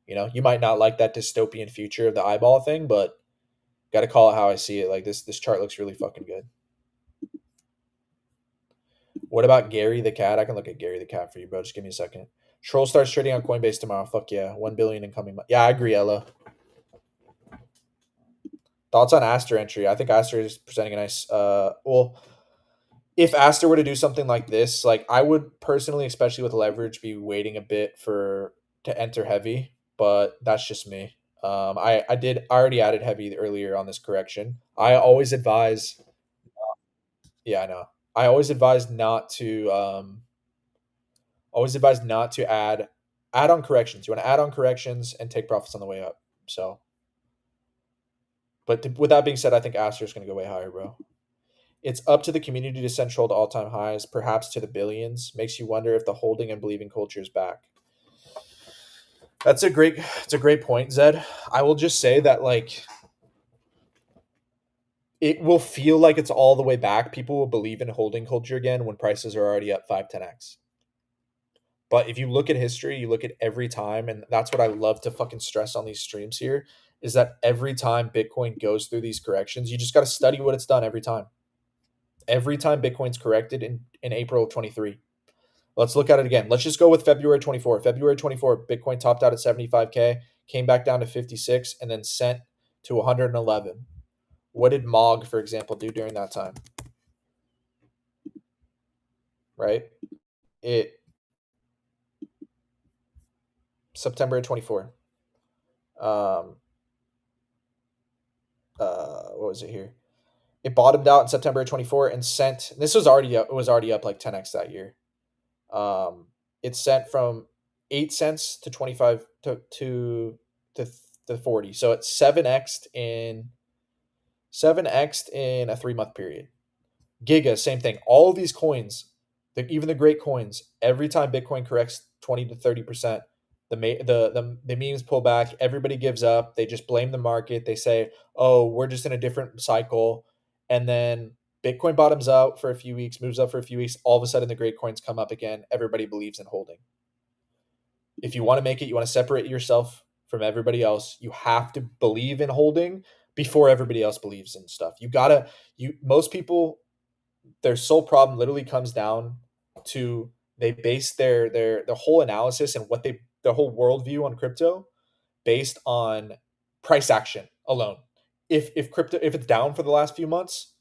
You might not like that dystopian future of the eyeball thing, but got to call it how I see it. Like this chart looks really fucking good. What about Gary the cat? I can look at Gary the cat for you, bro. Just give me a second. Troll starts trading on Coinbase tomorrow. Fuck yeah, 1 billion in coming month. Yeah, I agree, Ella. Thoughts on Aster entry? I think Aster is presenting a nice. Well, if Aster were to do something like this, like I would personally, especially with leverage, be waiting a bit for to enter heavy. But that's just me. I already added heavy earlier on this correction. I always advise. Yeah, I know. I always advise not to add on corrections. You want to add on corrections and take profits on the way up. So, but with that being said, I think Aster is going to go way higher, bro. It's up to the community to send troll to all time highs, perhaps to the billions. Makes you wonder if the holding and believing culture is back. It's a great point, Zed. I will just say that like it will feel like it's all the way back. People will believe in holding culture again when prices are already up 5-10x. But if you look at history, you look at every time, and that's what I love to fucking stress on these streams here, is that every time Bitcoin goes through these corrections, you just got to study what it's done every time. Every time Bitcoin's corrected in April of 23. Let's look at it again. Let's just go with February 24. February 24, Bitcoin topped out at 75K, came back down to 56, and then sent to 111. What did MOG, for example, do during that time? Right? It September 24. What was it here? It bottomed out in September 24 and sent. This was already up. It was already up like 10x that year. It sent from 8 cents to 25 to 40. So it's 7x in a 3 month period. Giga, same thing. All of these coins, even the great coins, every time Bitcoin corrects 20 to 30%, the memes pull back. Everybody gives up. They just blame the market. They say, "Oh, we're just in a different cycle," and then Bitcoin bottoms out for a few weeks, moves up for a few weeks. All of a sudden, the great coins come up again. Everybody believes in holding. If you want to make it, you want to separate yourself from everybody else. You have to believe in holding before everybody else believes in stuff. You gotta you most people, their sole problem literally comes down to they base their whole analysis and what they their whole worldview on crypto based on price action alone. If crypto if it's down for the last few months,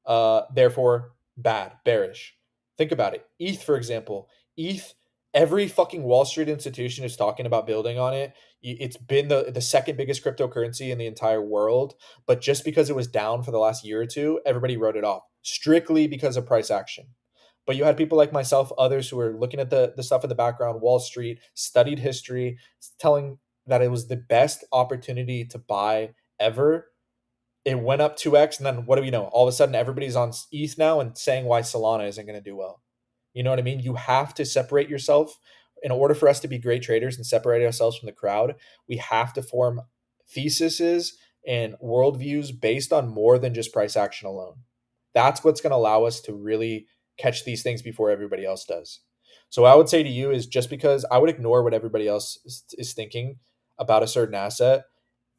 therefore bad, bearish. Think about it. ETH, for example, ETH. Every fucking Wall Street institution is talking about building on it. It's been the second biggest cryptocurrency in the entire world, but just because it was down for the last year or two, everybody wrote it off strictly because of price action. But you had people like myself, others who were looking at the stuff in the background, Wall Street, studied history, telling that it was the best opportunity to buy ever. It went up 2x, and then what do we know? All of a sudden, everybody's on ETH now and saying why Solana isn't going to do well. You know what I mean? You have to separate yourself. In order for us to be great traders and separate ourselves from the crowd, we have to form theses and worldviews based on more than just price action alone. That's what's going to allow us to really catch these things before everybody else does. So what I would say to you is, just because I would ignore what everybody else is thinking about a certain asset,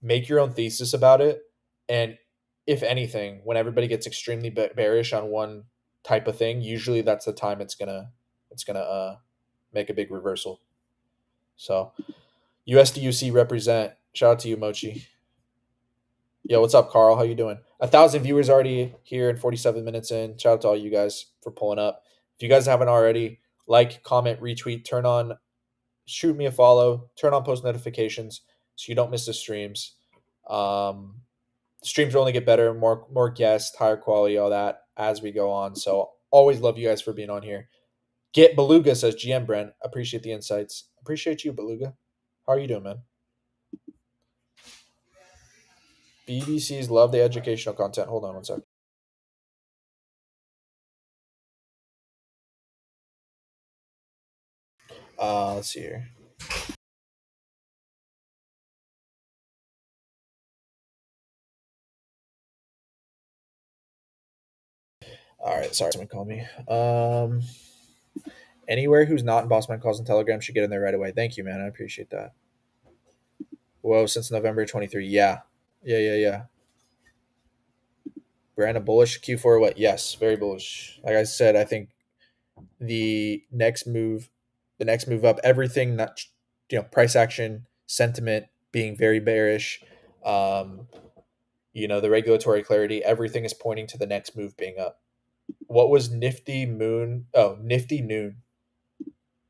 make your own thesis about it. And if anything, when everybody gets extremely bearish on one type of thing, usually that's the time it's gonna make a big reversal. So USDUC represent. Shout out to you, Mochi. Yo, what's up, Carl? How you doing? 1,000 viewers already here and 47 minutes in. Shout out to all you guys for pulling up. If you guys haven't already, like, comment, retweet, shoot me a follow, turn on post notifications so you don't miss the streams. Streams will only get better, more guests, higher quality, all that as we go on. So always love you guys for being on here. Get Beluga, says GM Brent. Appreciate the insights. Appreciate you, Beluga. How are you doing, man? BBCs love the educational content. Hold on one sec. Let's see here. All right, sorry, someone called me. Anywhere who's not in Bossman calls and Telegram should get in there right away. Thank you, man. I appreciate that. Whoa, since November 23. Yeah. Yeah. Brandon bullish Q4. What? Yes, very bullish. Like I said, I think the next move, up, everything that price action, sentiment being very bearish, the regulatory clarity, everything is pointing to the next move being up. What was Nifty Moon? Oh, Nifty Noon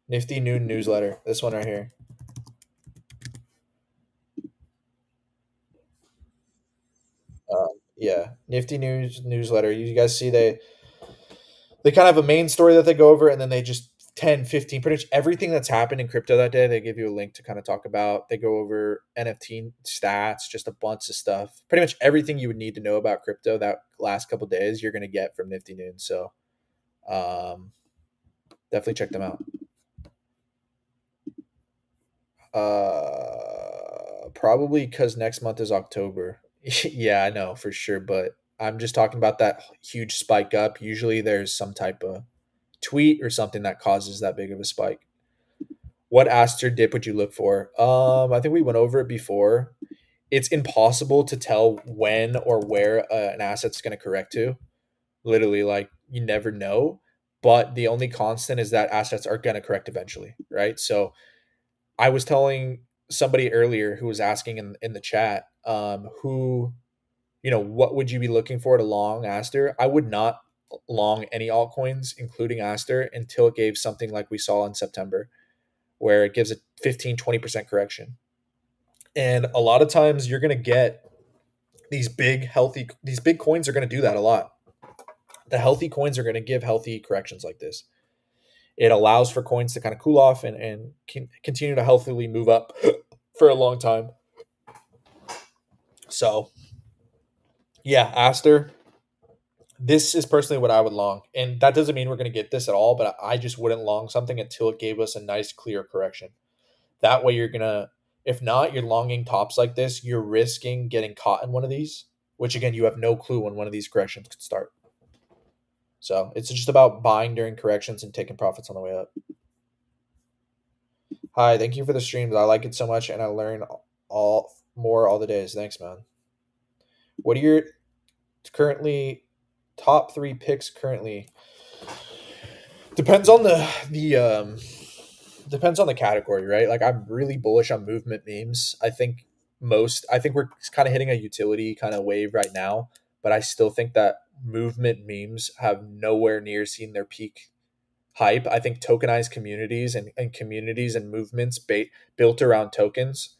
newsletter. This one right here. Yeah, Nifty News newsletter. You guys see they kind of have a main story that they go over, and then they just 10, 15, pretty much everything that's happened in crypto that day. They give you a link to kind of talk about. They go over NFT stats, just a bunch of stuff. Pretty much everything you would need to know about crypto that last couple days, you're going to get from Nifty Noon. So definitely check them out. Probably because next month is October. Yeah, I know for sure, but I'm just talking about that huge spike up. Usually there's some type of tweet or something that causes that big of a spike. What Aster dip would you look for? I think we went over it before. It's impossible to tell when or where an asset's going to correct to. Literally, like, you never know. But the only constant is that assets are going to correct eventually, right? So I was telling somebody earlier who was asking in the chat, what would you be looking for to long Aster? I would not long any altcoins, including Aster, until it gave something like we saw in September, where it gives a 15-20% correction. And a lot of times you're going to get these big coins are going to do that a lot. The healthy coins are going to give healthy corrections like this. It allows for coins to kind of cool off and continue to healthily move up for a long time. So, yeah, Aster, this is personally what I would long. And that doesn't mean we're going to get this at all, but I just wouldn't long something until it gave us a nice, clear correction. That way, if not, you're longing tops like this, you're risking getting caught in one of these, which again, you have no clue when one of these corrections could start. So it's just about buying during corrections and taking profits on the way up. Hi, thank you for the streams. I like it so much, and I learn all more all the days. Thanks, man. What are your currently top three picks currently? Depends on the depends on the category, right? Like I'm really bullish on movement memes. I think we're kind of hitting a utility kind of wave right now, but I still think that movement memes have nowhere near seen their peak hype. I think tokenized communities and communities and movements built around tokens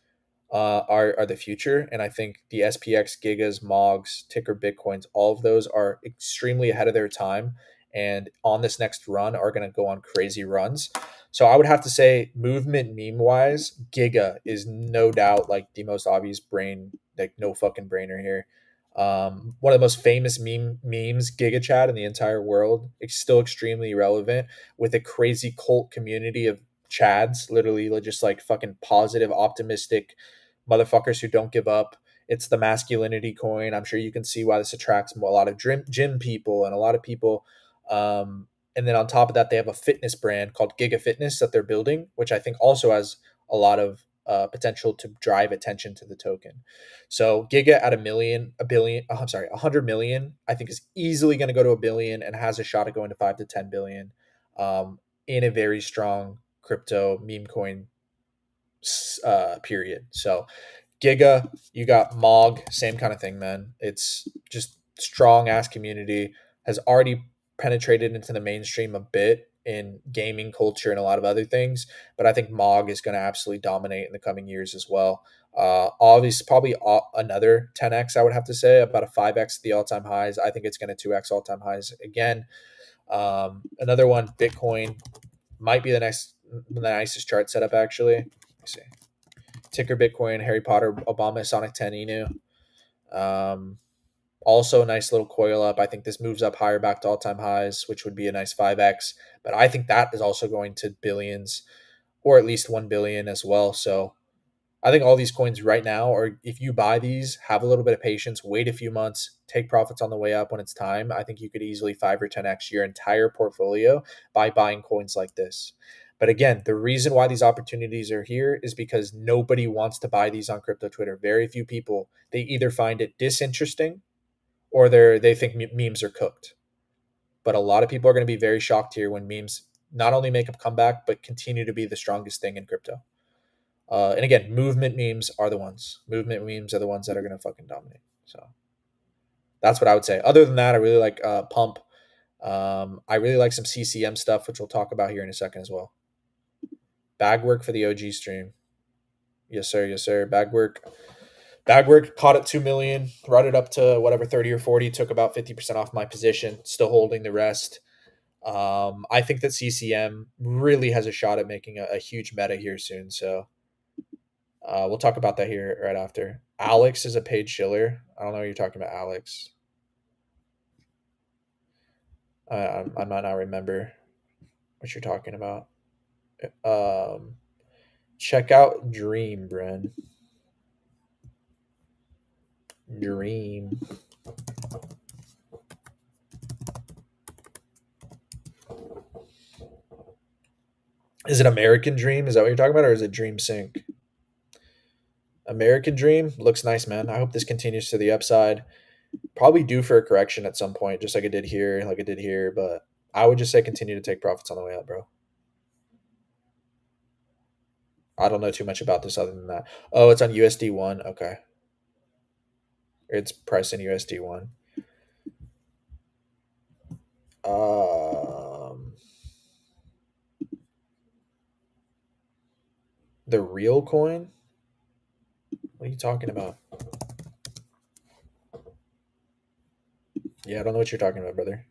are the future. And I think the SPX, Gigas, Mogs, Ticker Bitcoins, all of those are extremely ahead of their time. And on this next run, are going to go on crazy runs. So I would have to say, movement meme wise, Giga is no doubt like the most obvious brain, like no fucking brainer here. One of the most famous memes, Giga Chat in the entire world. It's still extremely relevant with a crazy cult community of Chads, literally just like fucking positive, optimistic motherfuckers who don't give up. It's the masculinity coin. I'm sure you can see why this attracts a lot of gym people and a lot of people. And then on top of that, they have a fitness brand called Giga Fitness that they're building, which I think also has a lot of potential to drive attention to the token. So Giga at a billion, oh, I'm sorry, 100 million, I think is easily going to go to a billion and has a shot at going to 5 to 10 billion in a very strong crypto meme coin period. So Giga, you got Mog, same kind of thing, man. It's just strong ass community, has already penetrated into the mainstream a bit in gaming culture and a lot of other things, but I think Mog is going to absolutely dominate in the coming years as well. Obviously, probably another 10x, I would have to say, about a 5x the all time highs. I think it's going to 2x all time highs again. Another one, Bitcoin, might be the nicest chart setup actually. Let me see. Ticker Bitcoin, Harry Potter, Obama, Sonic 10, Inu. Um, Also a nice little coil up. I think this moves up higher back to all time highs, which would be a nice 5x. But I think that is also going to billions or at least 1 billion as well. So I think all these coins right now, or if you buy these, have a little bit of patience, wait a few months, take profits on the way up when it's time. I think you could easily 5 or 10x your entire portfolio by buying coins like this. But again, the reason why these opportunities are here is because nobody wants to buy these on crypto Twitter. Very few people. They either find it disinteresting or they think memes are cooked. But a lot of people are going to be very shocked here when memes not only make a comeback but continue to be the strongest thing in crypto. And again, movement memes are the ones. Movement memes are the ones that are going to fucking dominate. So that's what I would say. Other than that, I really like Pump. I really like some CCM stuff, which we'll talk about here in a second as well. Bag work for the OG stream. Yes, sir. Yes, sir. Bag work. Bag work caught at 2 million, brought it up to whatever 30 or 40, took about 50% off my position, still holding the rest. I think that CCM really has a shot at making a huge meta here soon. So we'll talk about that here right after. Alex is a paid shiller. I don't know what you're talking about, Alex. I might not remember what you're talking about. Um, Check out Dream, Bren. Dream. Is it American Dream? Is that what you're talking about, or is it Dream Sync? American Dream looks nice, man. I hope this continues to the upside. Probably due for a correction at some point, just like it did here, But I would just say continue to take profits on the way up, bro. I don't know too much about this other than that. Oh, it's on USD1. Okay, it's priced in USD1. Um, the real coin. What are you talking about? Yeah, I don't know what you're talking about, brother.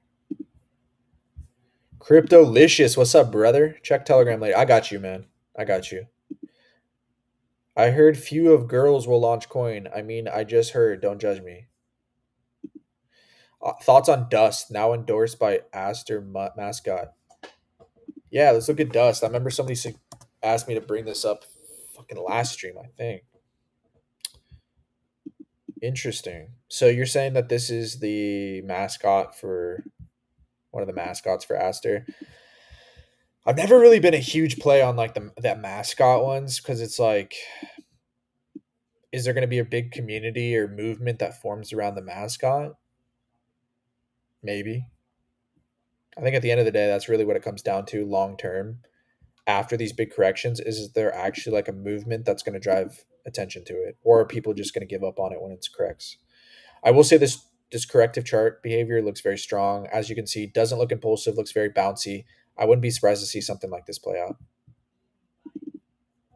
Cryptolicious, what's up, brother? Check Telegram later. I got you, man. I got you. I heard few of girls will launch coin. I mean, I just heard. Don't judge me. Thoughts on Dust, now endorsed by Aster Mascot. Yeah, let's look at Dust. I remember somebody asked me to bring this up fucking last stream, I think. Interesting. So you're saying that this is the mascot for one of the mascots for Aster. I've never really been a huge play on like the that mascot ones because it's like, is there going to be a big community or movement that forms around the mascot? Maybe. I think at the end of the day, that's really what it comes down to long term. After these big corrections, is there actually like a movement that's going to drive attention to it, or are people just going to give up on it when it's corrects? I will say this corrective chart behavior looks very strong. As you can see, doesn't look impulsive, looks very bouncy. I wouldn't be surprised to see something like this play out,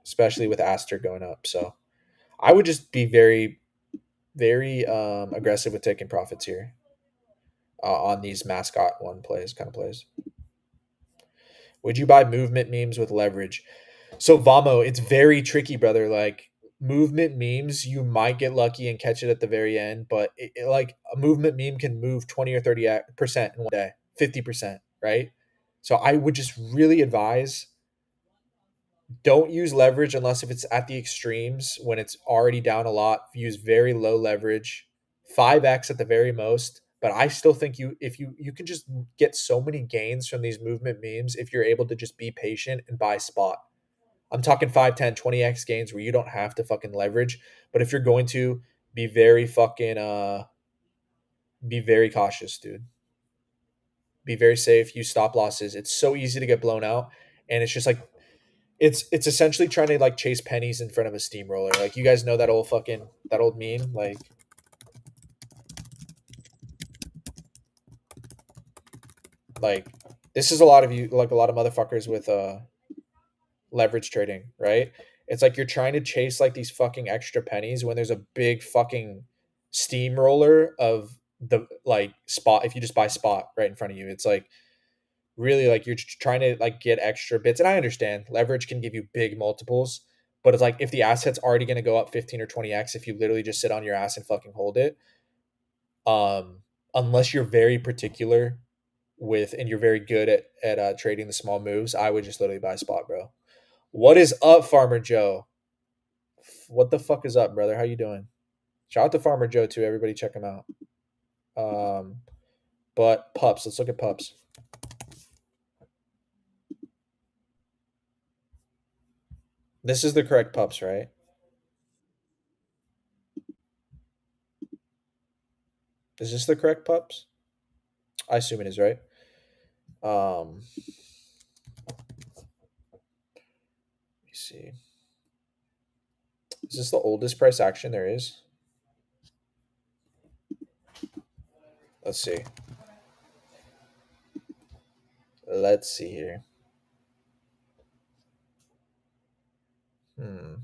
especially with Aster going up. So I would just be very, very aggressive with taking profits here on these mascot one plays kind of plays. Would you buy movement memes with leverage? So Vamo, it's very tricky, brother. Like movement memes, you might get lucky and catch it at the very end, but like a movement meme can move 20 or 30% in one day, 50%, right? So I would just really advise, don't use leverage unless if it's at the extremes when it's already down a lot. Use very low leverage, 5x at the very most. But I still think if you can just get so many gains from these movement memes if you're able to just be patient and buy spot. I'm talking 5, 10, 20x gains where you don't have to fucking leverage. But if you're going to, be very fucking be very cautious, dude. Be very safe. Use stop losses. It's so easy to get blown out. And it's just like it's essentially trying to like chase pennies in front of a steamroller. Like you guys know that old meme? Like this is a lot of you like a lot of motherfuckers with leverage trading, right? It's like you're trying to chase like these fucking extra pennies when there's a big fucking steamroller of the like spot. If you just buy spot right in front of you, it's like really like you're trying to like get extra bits. And I understand leverage can give you big multiples, but it's like if the asset's already going to go up 15 or 20x if you literally just sit on your ass and fucking hold it, um unless you're very particular with and you're very good at trading the small moves, I would just literally buy spot, bro. What is up, Farmer Joe? What the fuck is up, brother? How you doing? Shout out to Farmer Joe too. Everybody check him out. Um, but pups, let's look at pups. This is the correct pups, right? Is this the correct pups? I assume it is, right? Let me see. Is this the oldest price action there is? Let's see. Let's see here. Hmm.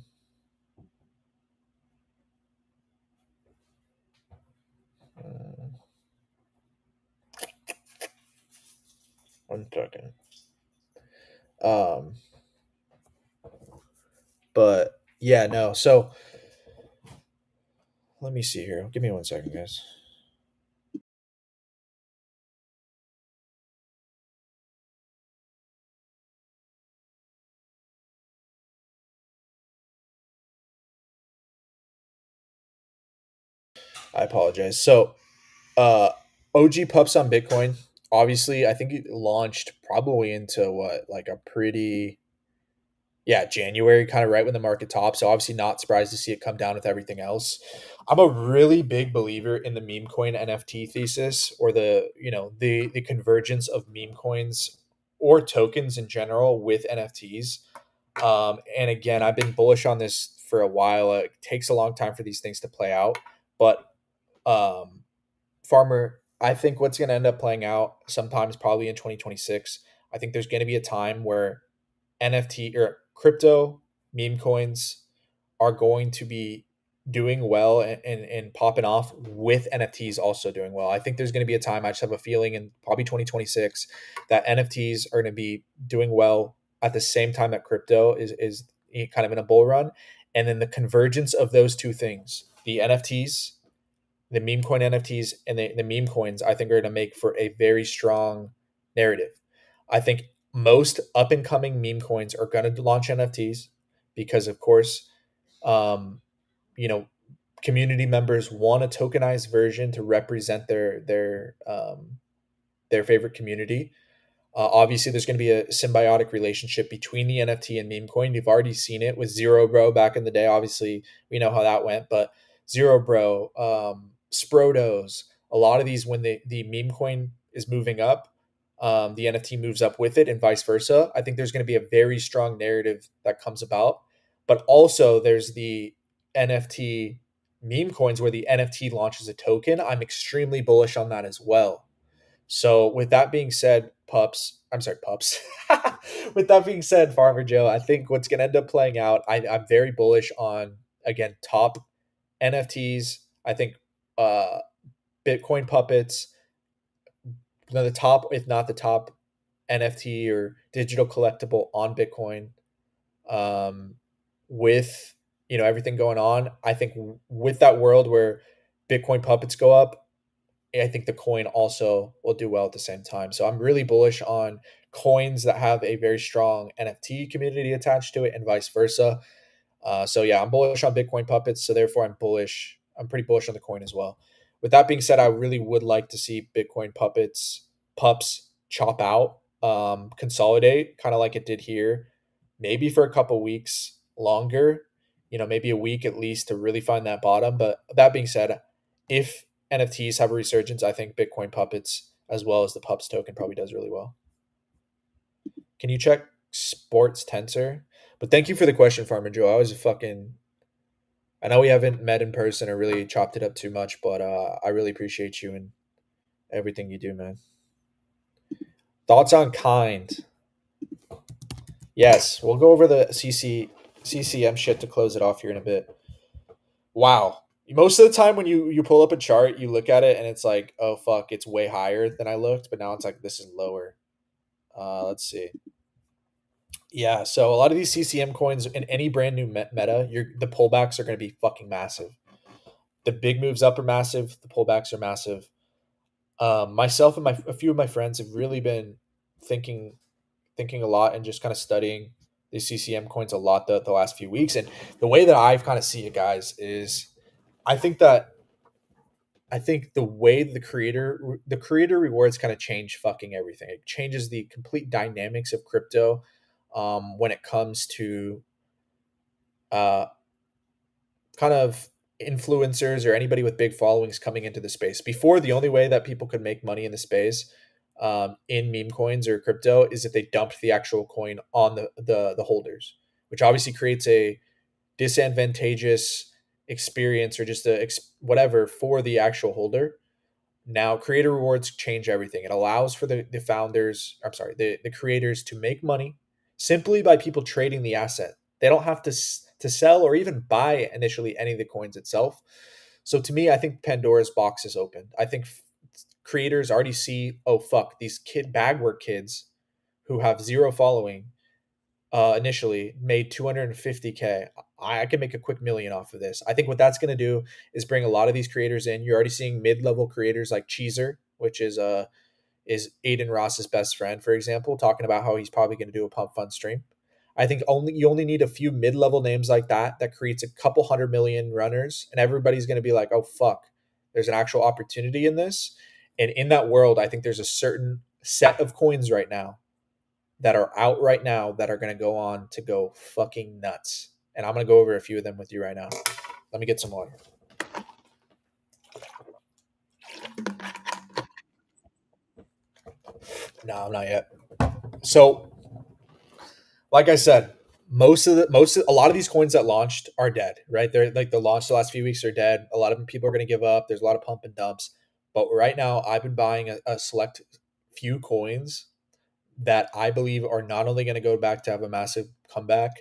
Hmm. One second. Um, but yeah, no. So let me see here. Give me one second, guys. I apologize. So, uh, OG pups on Bitcoin. Obviously, I think it launched probably into what like a pretty yeah, January, kind of right when the market topped. So obviously not surprised to see it come down with everything else. I'm a really big believer in the meme coin NFT thesis or the convergence of meme coins or tokens in general with NFTs. And again, I've been bullish on this for a while. It takes a long time for these things to play out, but um, Farmer, I think what's going to end up playing out sometimes probably in 2026. I think there's going to be a time where NFT or crypto meme coins are going to be doing well and popping off with NFTs also doing well. I think there's going to be a time, I just have a feeling in probably 2026 that NFTs are going to be doing well at the same time that crypto is kind of in a bull run. And then the convergence of those two things, the NFTs, the meme coin NFTs and the meme coins, I think are going to make for a very strong narrative. I think most up and coming meme coins are going to launch NFTs because, of course, um, you know, community members want a tokenized version to represent their favorite community. Obviously, there's going to be a symbiotic relationship between the NFT and meme coin. We've already seen it with Zero Bro back in the day. Obviously, we know how that went, but Zero Bro, Sprotos, a lot of these, when the meme coin is moving up, the NFT moves up with it, and vice versa. I think there's going to be a very strong narrative that comes about. But also, there's the NFT meme coins where the NFT launches a token. I'm extremely bullish on that as well. So with that being said, I'm sorry, pups. With that being said, Farmer Joe, I think what's going to end up playing out, I'm very bullish on, again, top NFTs. I think uh, Bitcoin puppets, the top, if not the top NFT or digital collectible on Bitcoin, um, with everything going on. I think with that world where Bitcoin puppets go up, I think the coin also will do well at the same time. So I'm really bullish on coins that have a very strong NFT community attached to it, and vice versa. So yeah, I'm bullish on Bitcoin puppets. So therefore, I'm bullish. I'm pretty bullish on the coin as well. With that being said, I really would like to see Bitcoin pups chop out, consolidate, kind of like it did here, maybe for a couple weeks longer. Maybe a week at least to really find that bottom. But that being said, if NFTs have a resurgence, I think Bitcoin puppets as well as the pups token probably does really well. Can you check Sports Tensor? But thank you for the question, Farmer Joe. I know we haven't met in person or really chopped it up too much, but I really appreciate you and everything you do, man. Thoughts on Kind? Yes, we'll go over the CCM shit to close it off here in a bit. Wow. Most of the time when you pull up a chart, you look at it and it's like, oh fuck, it's way higher than I looked, but now it's like this is lower. Let's see. Yeah, so a lot of these CCM coins in any brand new meta, the pullbacks are going to be fucking massive. The big moves up are massive. The pullbacks are massive. Myself and a few of my friends have really been thinking thinking a lot and just kind of studying the CCM coins a lot the last few weeks. And the way that I've kind of see it, guys, is I think that I think the way the creator rewards kind of change fucking everything. It changes the complete dynamics of crypto, when it comes to uh, kind of influencers or anybody with big followings coming into the space. Before, the only way that people could make money in the space, in meme coins or crypto, is if they dumped the actual coin on the holders, which obviously creates a disadvantageous experience or just whatever for the actual holder. Now, creator rewards change everything. It allows for the founders, I'm sorry, the creators to make money simply by people trading the asset. They don't have to sell or even buy initially any of the coins itself. So to me, I think Pandora's box is open. I think creators already see, oh fuck, these bagwork kids who have zero following, initially made 250K. I can make a quick million off of this. I think what that's going to do is bring a lot of these creators in. You're already seeing mid-level creators like Cheezer, which is Aiden Ross's best friend, for example, talking about how he's probably going to do a pump fund stream. I think you only need a few mid-level names like that creates a couple 100 million runners, and everybody's going to be like, oh fuck, there's an actual opportunity in this. And in that world, I think there's a certain set of coins right now that are out right now that are going to go on to go fucking nuts. And I'm going to go over a few of them with you right now. Let me get some water. No, I'm not yet. So, like I said, a lot of these coins that launched are dead, right? They're like the launch the last few weeks are dead. A lot of people are going to give up. There's a lot of pump and dumps. But right now, I've been buying a select few coins that I believe are not only going to go back to have a massive comeback,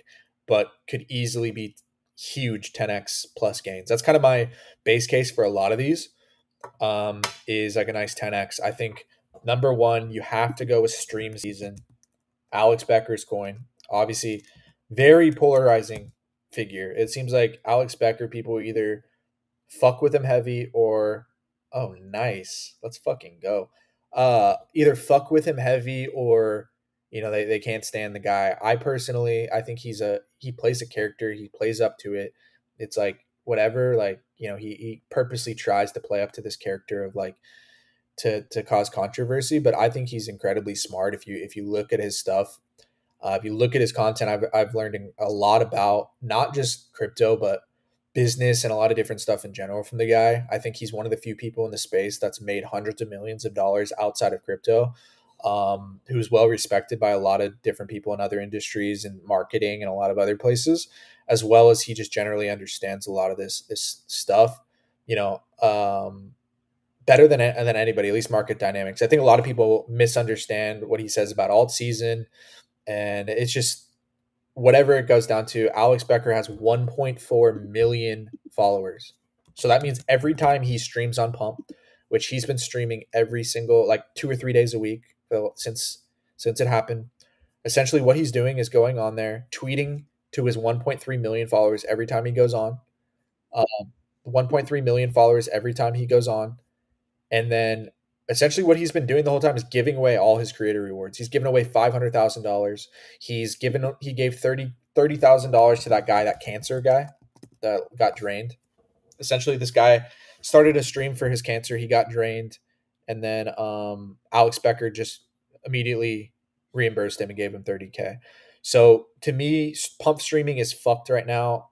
but could easily be huge 10x plus gains. That's kind of my base case for a lot of these. Is like a nice 10x. I think number one, you have to go with Stream Season. Alex Becker's coin, obviously, very polarizing figure. It seems like Alex Becker, people either fuck with him heavy or, oh nice, let's fucking go. Either fuck with him heavy or they can't stand the guy. I personally, I think he plays a character, he plays up to it. It's like whatever, like he purposely tries to play up to this character of like to cause controversy, but I think he's incredibly smart. If you look at his stuff, if you look at his content, I've learned a lot about not just crypto, but business and a lot of different stuff in general from the guy. I think he's one of the few people in the space that's made hundreds of millions of dollars outside of crypto, who's well respected by a lot of different people in other industries and marketing and a lot of other places, as well as he just generally understands a lot of this stuff. You know, better than anybody, at least market dynamics. I think a lot of people misunderstand what he says about alt season, and it's just whatever it goes down to. Alex Becker has 1.4 million followers. So that means every time he streams on Pump, which he's been streaming every single like 2 or 3 days a week since it happened. Essentially, what he's doing is going on there, tweeting to his 1.3 million followers every time he goes on. 1.3 million followers every time he goes on, and then essentially what he's been doing the whole time is giving away all his creator rewards. He's given away $500,000. He gave $30,000 to that guy, that cancer guy that got drained. Essentially, this guy started a stream for his cancer. He got drained, and then Alex Becker just immediately reimbursed him and gave him 30K. So to me, pump streaming is fucked right now.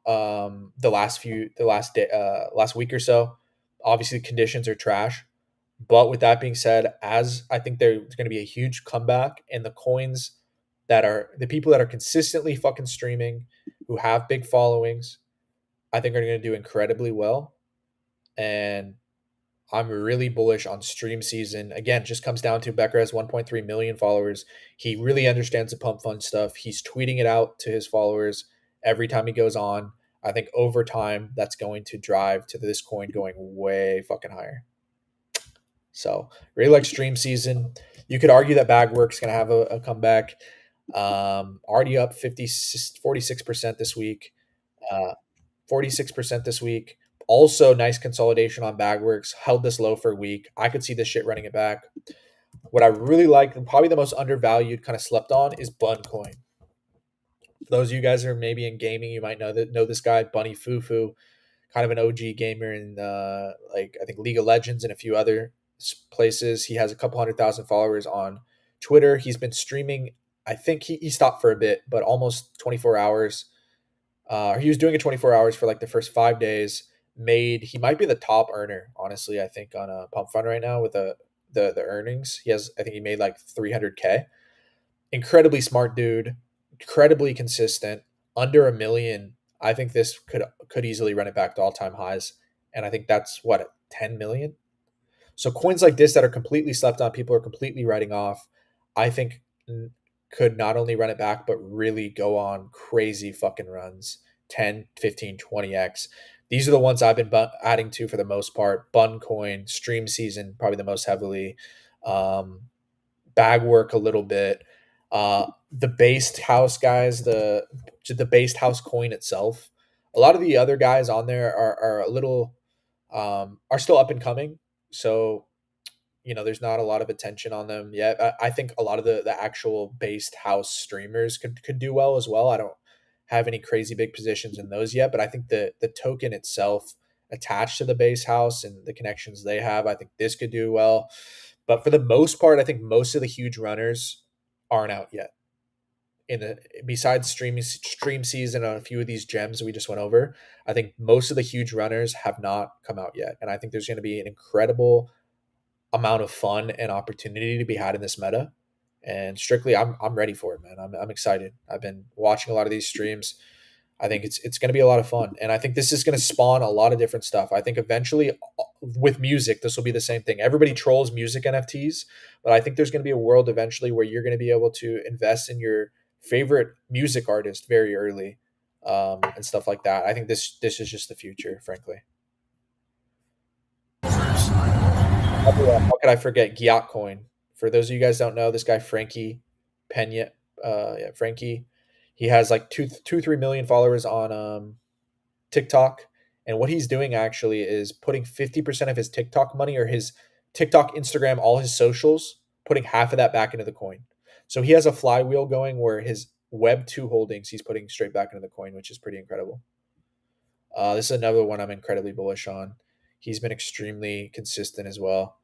Last week or so, obviously conditions are trash. But with that being said, as I think there's going to be a huge comeback, and the coins that are the people that are consistently fucking streaming, who have big followings, I think are going to do incredibly well. And I'm really bullish on stream season. Again, just comes down to Becker has 1.3 million followers. He really understands the pump fund stuff. He's tweeting it out to his followers every time he goes on. I think over time that's going to drive to this coin going way fucking higher. So really like stream season. You could argue that Bagworks going to have a comeback. Already up 46% this week. 46% this week. Also, nice consolidation on Bagworks. Held this low for a week. I could see this shit running it back. What I really like, and probably the most undervalued, kind of slept on, is Buncoin. For those of you guys who are maybe in gaming, you might know this guy, Bunny Fufu, kind of an OG gamer in like I think League of Legends and a few other places. He has a couple 100,000 followers on Twitter. He's been streaming. I think he stopped for a bit, but almost 24 hours. He was doing it 24 hours for like the first 5 days. He might be the top earner, honestly. I think on a Pump Fund right now with the earnings. I think he made like 300K. Incredibly smart dude, incredibly consistent. Under a million, I think this could easily run it back to all time highs, and I think that's what 10 million. So coins like this that are completely slept on, people are completely writing off, I think could not only run it back, but really go on crazy fucking runs 10, 15, 20x. These are the ones I've been adding to for the most part. Buncoin, stream season, probably the most heavily. Bag work a little bit. The based house guys, the based house coin itself. A lot of the other guys on there are a little are still up and coming. So there's not a lot of attention on them yet. I think a lot of the actual based house streamers could do well as well. I don't have any crazy big positions in those yet, but I think the token itself attached to the base house and the connections they have, I think this could do well. But for the most part, I think most of the huge runners aren't out yet. Besides stream season on a few of these gems we just went over, I think most of the huge runners have not come out yet, and I think there's going to be an incredible amount of fun and opportunity to be had in this meta. And strictly, I'm ready for it, man. I'm excited. I've been watching a lot of these streams. I think it's going to be a lot of fun, and I think this is going to spawn a lot of different stuff. I think eventually, with music, this will be the same thing. Everybody trolls music NFTs, but I think there's going to be a world eventually where you're going to be able to invest in your favorite music artist very early, and stuff like that. I think this is just the future, frankly. How could I forget Giat Coin? For those of you guys don't know, this guy Frankie Pena, yeah, Frankie, he has like 3 million followers on TikTok, and what he's doing actually is putting 50% of his TikTok money or his TikTok, Instagram, all his socials, putting half of that back into the coin. So he has a flywheel going where his Web2 holdings he's putting straight back into the coin, which is pretty incredible. This is another one I'm incredibly bullish on. He's been extremely consistent as well.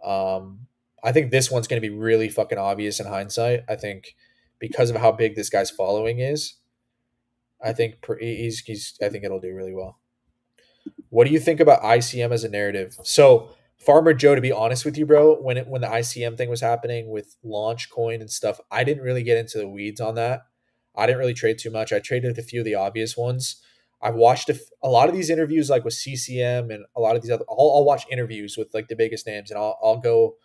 I think this one's going to be really fucking obvious in hindsight. I think because of how big this guy's following is, I think he's I think it'll do really well. What do you think about ICM as a narrative? So Farmer Joe, to be honest with you, bro, when the ICM thing was happening with Launch Coin and stuff, I didn't really get into the weeds on that. I didn't really trade too much. I traded a few of the obvious ones. I've watched a lot of these interviews, like with CCM and a lot of these other. I'll watch interviews with like the biggest names, and I'll go.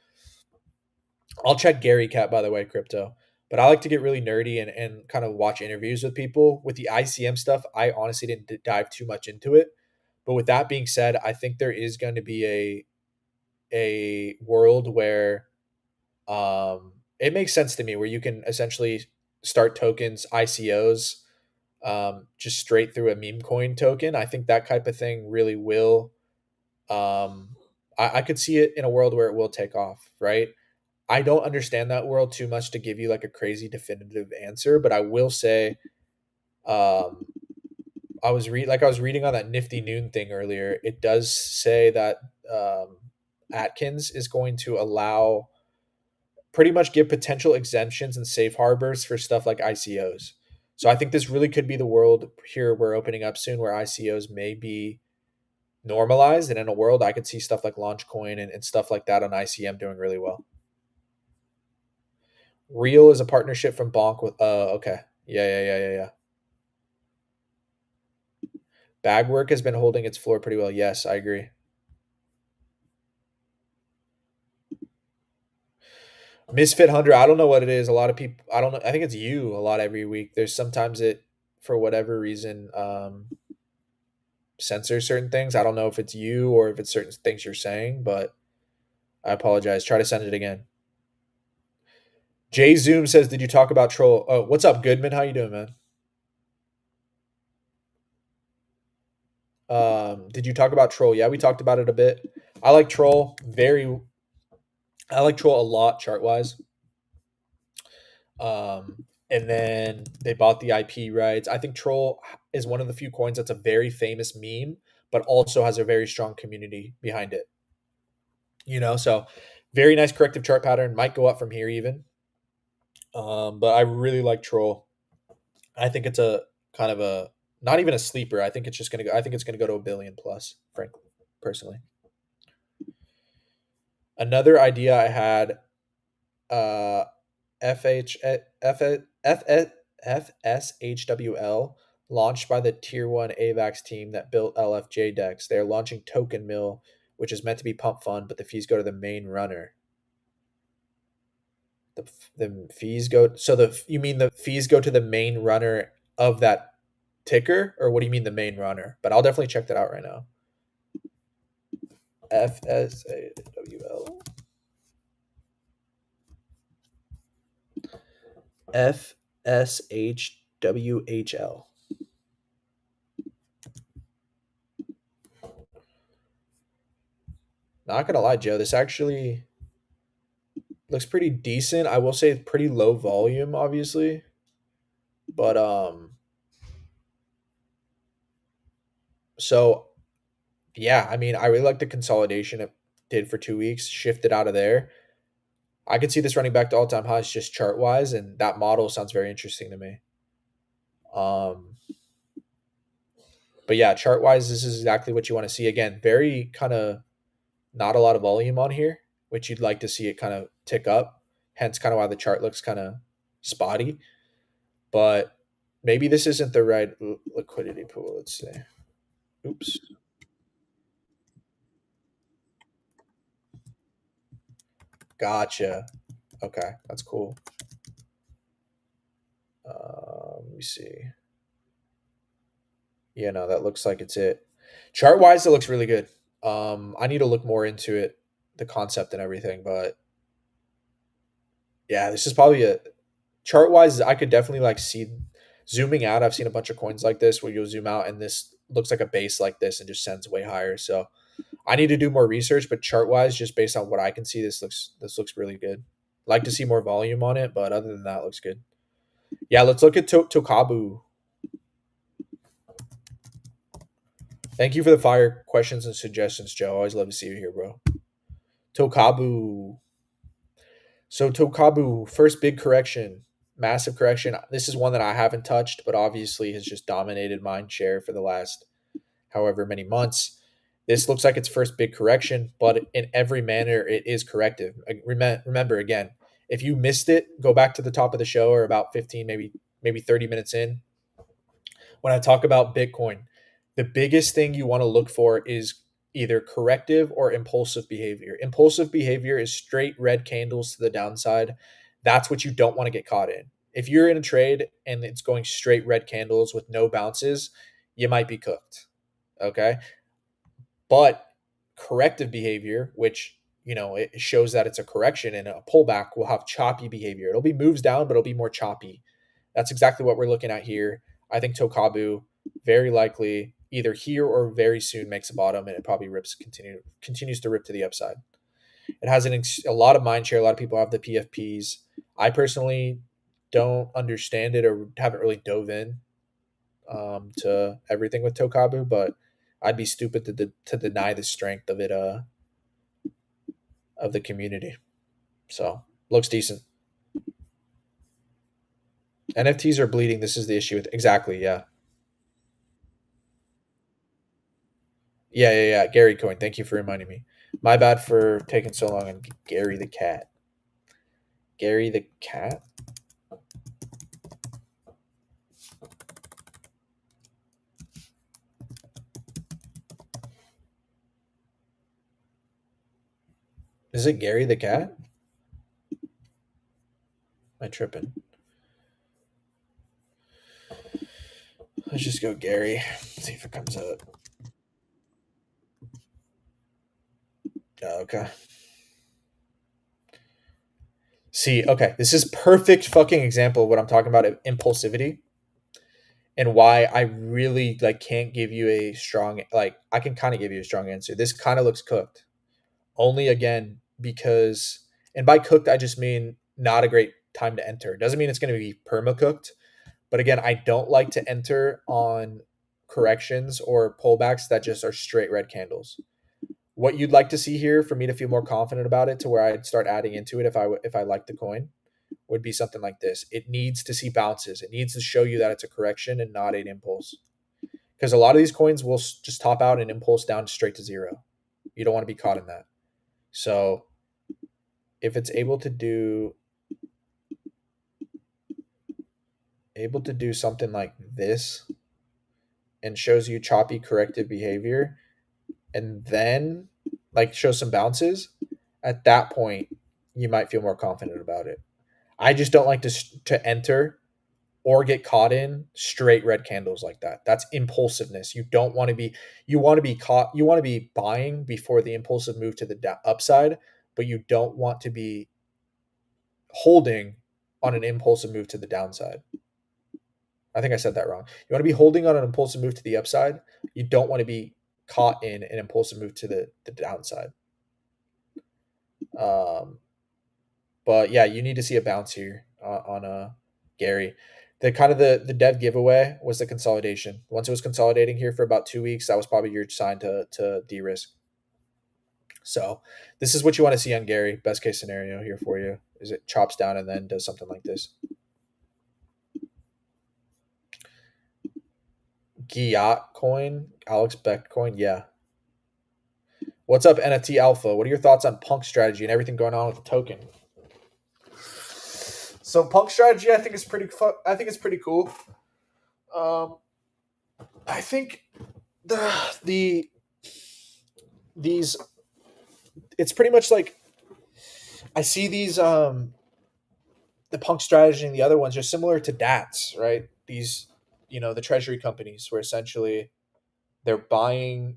I'll check Gary Cat, by the way, crypto. But I like to get really nerdy and kind of watch interviews with people. With the ICM stuff, I honestly didn't dive too much into it. But with that being said, I think there is going to be a world where it makes sense to me where you can essentially start tokens ICOs just straight through a meme coin token. I think that type of thing really will. Um, I could see it in a world where it will take off, right? I don't understand that world too much to give you like a crazy definitive answer, but I will say, um, I was reading on that Nifty Noon thing earlier. It does say that Atkins is going to allow pretty much give potential exemptions and safe harbors for stuff like ICOs. So I think this really could be the world here we're opening up soon where ICOs may be normalized, and in a world I could see stuff like Launchcoin and stuff like that on ICM doing really well. Real is a partnership from Bonk with okay. Yeah. Bagwork has been holding its floor pretty well. Yes, I agree. Misfit 100, I don't know what it is. A lot of people, I don't know. I think it's you a lot every week. There's sometimes it, for whatever reason, censors certain things. I don't know if it's you or if it's certain things you're saying, but I apologize. Try to send it again. Jay Zoom says, "Did you talk about troll?" Oh, what's up, Goodman? How you doing, man? Did you talk about troll? Yeah, we talked about it a bit. I like troll very. I like troll a lot chart wise. And then they bought the IP rights. I think troll is one of the few coins that's a very famous meme, but also has a very strong community behind it. So very nice corrective chart pattern. Might go up from here even. But I really like troll. I think it's a kind of a not even a sleeper. I think it's just gonna go. I think it's gonna go to a billion plus. Frankly, personally, another idea I had. FH FSHWL launched by the Tier One AVAX team that built LFJ decks. They are launching Token Mill, which is meant to be pump fun, but the fees go to the main runner. The fees go so the you mean the fees go to the main runner of that ticker, or what do you mean the main runner? But I'll definitely check that out right now. FSAWL. FSHWHL. Not gonna lie, Joe, this actually looks pretty decent. I will say it's pretty low volume, obviously. But so yeah, I mean, I really like the consolidation it did for 2 weeks, shifted out of there. I could see this running back to all time highs just chart wise, and that model sounds very interesting to me. Um, but yeah, chart wise, this is exactly what you want to see. Again, very kind of not a lot of volume on here, which you'd like to see it kind of tick up. Hence, kind of why the chart looks kind of spotty. But maybe this isn't the right liquidity pool. Let's see. Oops. Gotcha. Okay, that's cool. Let me see. Yeah, no, that looks like it's it. Chart wise, it looks really good. I need to look more into it, the concept and everything. But yeah, this is probably a chart wise. I could definitely like see zooming out. I've seen a bunch of coins like this where you'll zoom out and this looks like a base like this and just sends way higher. So I need to do more research, but chart wise, just based on what I can see, this looks really good. Like to see more volume on it, but other than that, it looks good. Yeah, let's look at Tokabu. Thank you for the fire questions and suggestions, Joe. Always love to see you here, bro. Tokabu. So Tokabu, first big correction, massive correction. This is one that I haven't touched, but obviously has just dominated mind share for the last however many months. This looks like its first big correction, but in every manner, it is corrective. Remember again, if you missed it, go back to the top of the show or about 15, maybe 30 minutes in. When I talk about Bitcoin, the biggest thing you want to look for is either corrective or impulsive behavior. Impulsive behavior is straight red candles to the downside. That's what you don't want to get caught in. If you're in a trade and it's going straight red candles with no bounces, you might be cooked. Okay. But corrective behavior, which it shows that it's a correction and a pullback, will have choppy behavior. It'll be moves down, but it'll be more choppy. That's exactly what we're looking at here. I think Tokabu very likely either here or very soon makes a bottom, and it probably continues to rip to the upside. It has a lot of mind share. A lot of people have the PFPs. I personally don't understand it or haven't really dove in to everything with Tokabu, but I'd be stupid to deny the strength of it of the community. So looks decent. NFTs are bleeding. This is the issue with exactly. Yeah. Yeah. Gary Coin. Thank you for reminding me. My bad for taking so long on Gary the cat. Gary the cat. Is it Gary the cat? Am I tripping? Let's just go Gary. See if it comes up. Oh, okay. See, okay, this is perfect fucking example of what I'm talking about, impulsivity, and why I really can't give you a strong I can kind of give you a strong answer. This kind of looks cooked. Only again because, and by cooked I just mean not a great time to enter. Doesn't mean it's going to be perma cooked, but again, I don't like to enter on corrections or pullbacks that just are straight red candles. What you'd like to see here for me to feel more confident about it, to where I'd start adding into it if I like the coin, would be something like this. It needs to see bounces. It needs to show you that it's a correction and not an impulse. Because a lot of these coins will just top out and impulse down straight to zero. You don't want to be caught in that. So if it's able to do something like this and shows you choppy corrective behavior and then show some bounces, at that point you might feel more confident about it. I just don't like to enter or get caught in straight red candles like that. That's impulsiveness. You don't want to be. You want to be caught. You want to be buying before the impulsive move to the upside, but you don't want to be holding on an impulsive move to the downside. I think I said that wrong. You want to be holding on an impulsive move to the upside. You don't want to be caught in an impulsive move to the downside. But yeah, you need to see a bounce here on Gary. The dev giveaway was the consolidation. Once it was consolidating here for about 2 weeks, that was probably your sign to de-risk. So this is what you want to see on Gary. Best case scenario here for you is it chops down and then does something like this. Giat coin, Alex Beck coin, yeah. What's up, NFT Alpha? What are your thoughts on punk strategy and everything going on with the token? So punk strategy, I think is pretty. I think it's pretty cool. I think these it's pretty much like I see these the punk strategy and the other ones are similar to DATs, right? These the treasury companies where essentially they're buying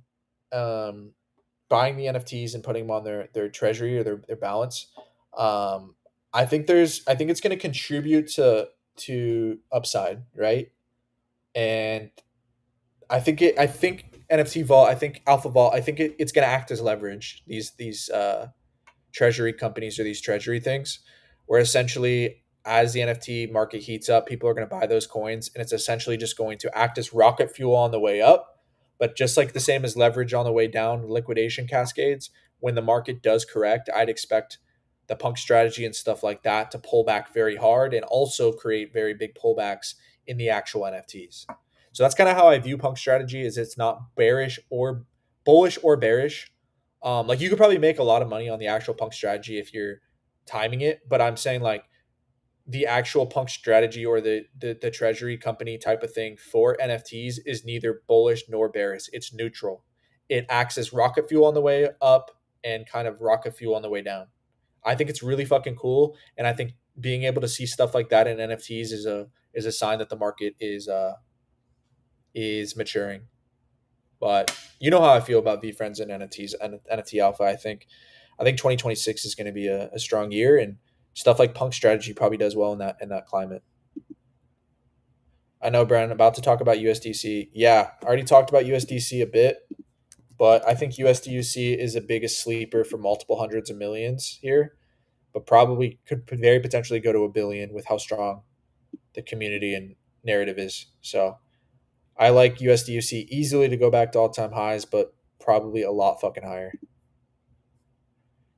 the NFTs and putting them on their treasury or their balance. I think it's going to contribute to upside, right? And I think NFT Vault, I think Alpha Vault, I think it's going to act as leverage. These treasury companies or these treasury things, where essentially as the NFT market heats up, people are going to buy those coins, and it's essentially just going to act as rocket fuel on the way up. But just like the same as leverage on the way down, liquidation cascades, when the market does correct, I'd expect the punk strategy and stuff like that to pull back very hard and also create very big pullbacks in the actual NFTs. So that's kind of how I view punk strategy is it's not bearish or bullish or bearish. Like you could probably make a lot of money on the actual punk strategy if you're timing it, but I'm saying like the actual punk strategy or the treasury company type of thing for NFTs is neither bullish nor bearish. It's neutral. It acts as rocket fuel on the way up and kind of rocket fuel on the way down. I think it's really fucking cool, and I think being able to see stuff like that in NFTs is a sign that the market is maturing. But you know how I feel about VFriends and NFTs and NFT Alpha. I think 2026 is going to be a strong year, and stuff like Punk Strategy probably does well in that climate. I know, Brandon, about to talk about USDC. Yeah, I already talked about USDC a bit, but I think USDC is the biggest sleeper for multiple hundreds of millions here, but probably could very potentially go to a billion with how strong the community and narrative is. So I like USDC easily to go back to all time highs, but probably a lot fucking higher.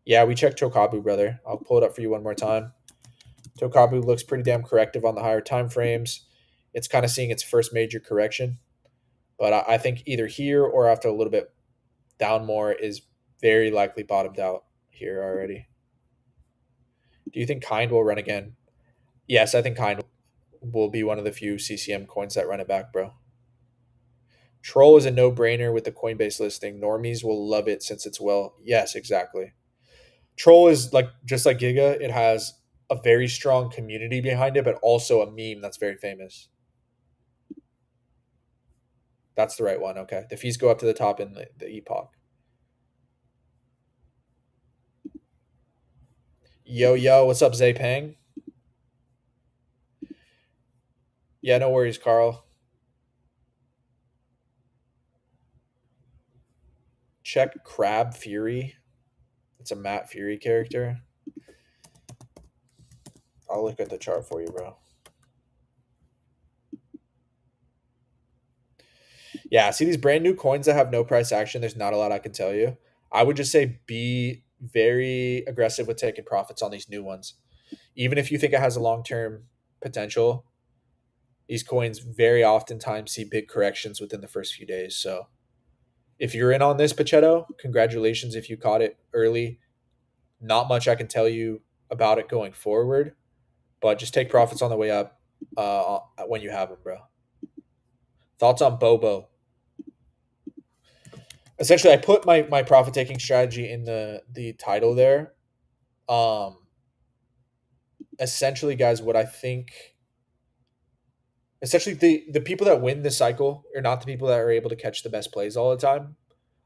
Yeah, we checked Tokabu, brother. I'll pull it up for you one more time. Tokabu looks pretty damn corrective on the higher time frames. It's kind of seeing its first major correction, but I think either here or after a little bit down more is very likely bottomed out here already. Do you think Kind will run again? Yes, I think Kind will be one of the few CCM coins that run it back, bro. Troll is a no-brainer with the Coinbase listing. Normies will love it since it's well. Yes, exactly. Troll is like just like Giga. It has a very strong community behind it, but also a meme that's very famous. That's the right one. Okay, the fees go up to the top in the epoch. Yo yo, what's up, Zay Pang? Yeah, no worries, Carl. Check Crab Fury. It's a Matt Fury character. I'll look at the chart for you, bro. Yeah, see these brand new coins that have no price action. There's not a lot I can tell you. I would just say be very aggressive with taking profits on these new ones. Even if you think it has a long term potential, these coins very oftentimes see big corrections within the first few days. So if you're in on this, Pachetto, congratulations if you caught it early. Not much I can tell you about it going forward, but just take profits on the way up when you have them, bro. Thoughts on Bobo? Essentially, I put my profit taking strategy in the title there. Um, essentially, guys, what I think essentially the people that win this cycle are not the people that are able to catch the best plays all the time.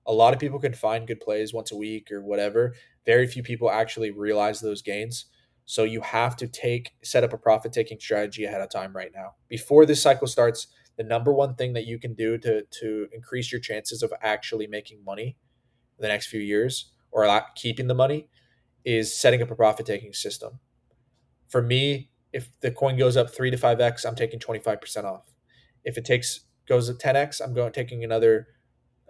A lot of people can find good plays once a week or whatever. Very few people actually realize those gains. So you have to set up a profit taking strategy ahead of time right now. Before this cycle starts, the number one thing that you can do to increase your chances of actually making money in the next few years or keeping the money is setting up a profit taking system. For me, if the coin goes up 3 to 5x, I'm taking 25% off. If it goes to 10x, I'm going taking another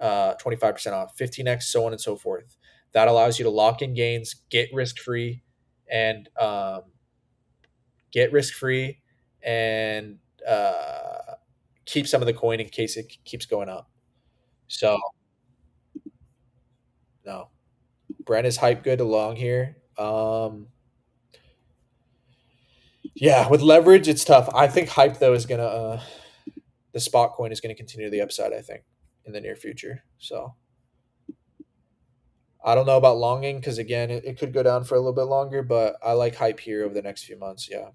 25% off, 15x, so on and so forth. That allows you to lock in gains, get risk free, and get risk free, and keep some of the coin in case it keeps going up. So no, Brent is hype good along here. Yeah, with leverage, it's tough. I think hype though is gonna the spot coin is gonna continue the upside. I think in the near future. So I don't know about longing because again, it could go down for a little bit longer, but I like hype here over the next few months. Yeah,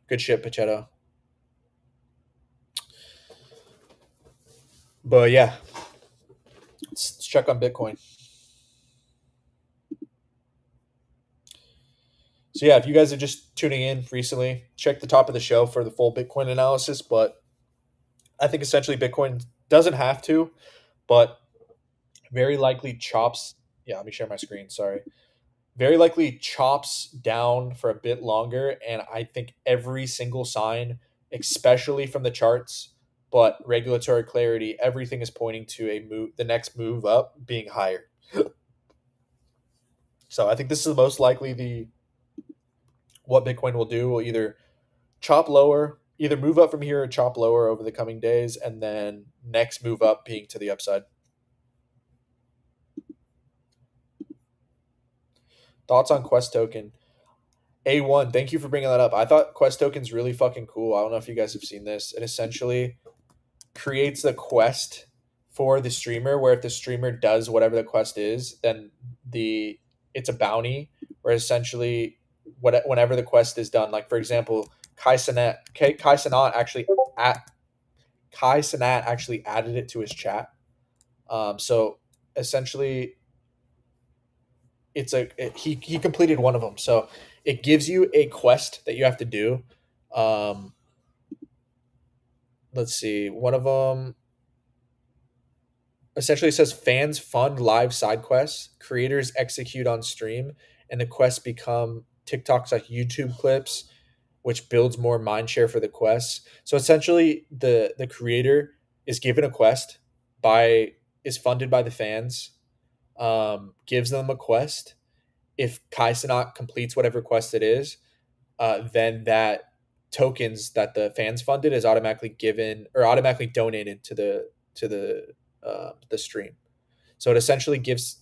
good shit, Pachetto. But yeah, let's check on Bitcoin. So yeah, if you guys are just tuning in recently, check the top of the show for the full Bitcoin analysis. But I think essentially Bitcoin doesn't have to, but very likely chops. Yeah, let me share my screen. Sorry. Very likely chops down for a bit longer. And I think every single sign, especially from the charts, but regulatory clarity, everything is pointing to the next move up being higher. So I think this is most likely the what Bitcoin will do. Will either chop lower, either move up from here or chop lower over the coming days, and then next move up being to the upside. Thoughts on Quest token? A1, thank you for bringing that up. I thought Quest token's really fucking cool. I don't know if you guys have seen this. It essentially creates the quest for the streamer, where if the streamer does whatever the quest is, then the it's a bounty, where essentially whenever the quest is done, like for example, Kai Sanat at Kai Sanat actually added it to his chat. So essentially, he completed one of them. So it gives you a quest that you have to do. Um, let's see, one of them essentially says fans fund live side quests, creators execute on stream, and the quests become TikToks like YouTube clips, which builds more mind share for the quests. So essentially, the creator is given a quest by is funded by the fans, gives them a quest. If Kaisenot completes whatever quest it is, then that tokens that the fans funded is automatically given or automatically donated to the stream. So it essentially gives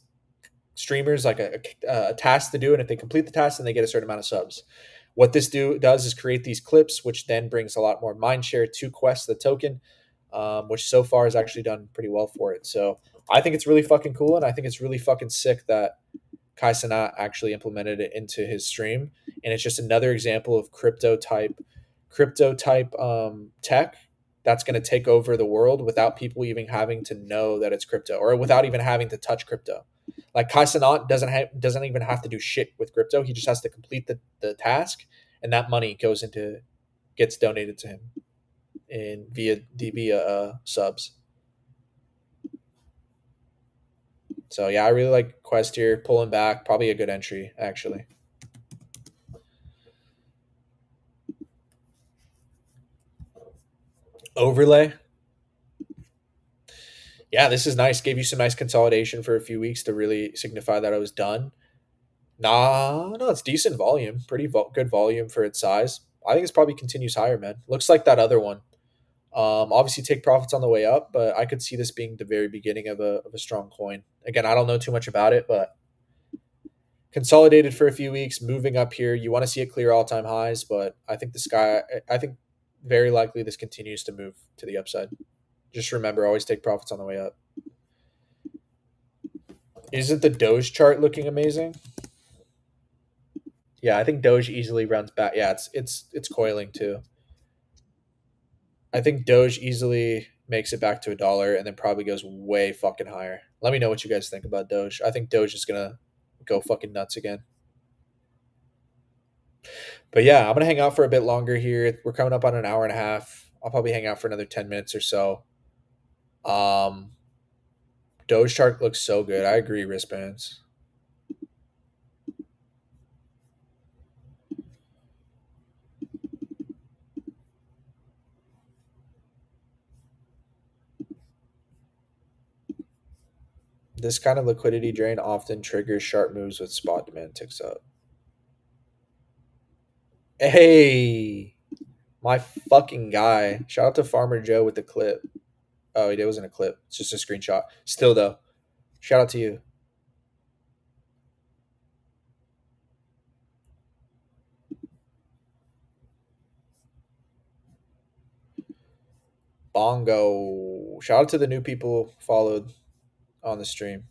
streamers like a task to do, and if they complete the task, then they get a certain amount of subs. What this does is create these clips, which then brings a lot more mind share to Quest the token, which so far has actually done pretty well for it. So I think it's really fucking cool, and I think it's really fucking sick that Kai Cenat actually implemented it into his stream, and it's just another example of crypto type tech that's going to take over the world without people even having to know that it's crypto or without even having to touch crypto. Like Kai Cenat doesn't even have to do shit with crypto. He just has to complete the task, and that money gets donated to him in via subs. So yeah, I really like Quest here, pulling back, probably a good entry actually. Overlay. Yeah, this is nice. Gave you some nice consolidation for a few weeks to really signify that I was done. Nah, no, it's decent volume. Pretty good volume for its size. I think it's probably continues higher, man. Looks like that other one. Obviously, take profits on the way up, but I could see this being the very beginning of a strong coin. Again, I don't know too much about it, but consolidated for a few weeks, moving up here. You want to see it clear all time highs, but I think very likely this continues to move to the upside. Just remember, always take profits on the way up. Isn't the Doge chart looking amazing? Yeah, I think Doge easily runs back. Yeah, it's coiling too. I think Doge easily makes it back to $1 and then probably goes way fucking higher. Let me know what you guys think about Doge. I think Doge is gonna go fucking nuts again. But yeah, I'm gonna hang out for a bit longer here. We're coming up on an hour and a half. I'll probably hang out for another 10 minutes or so. Um, Doge chart looks so good. I agree, wristbands. This kind of liquidity drain often triggers sharp moves with spot demand ticks up. Hey, my fucking guy. Shout out to Farmer Joe with the clip. Oh, it wasn't a clip. It's just a screenshot. Still though, shout out to you. Bongo. Shout out to the new people followed on the stream.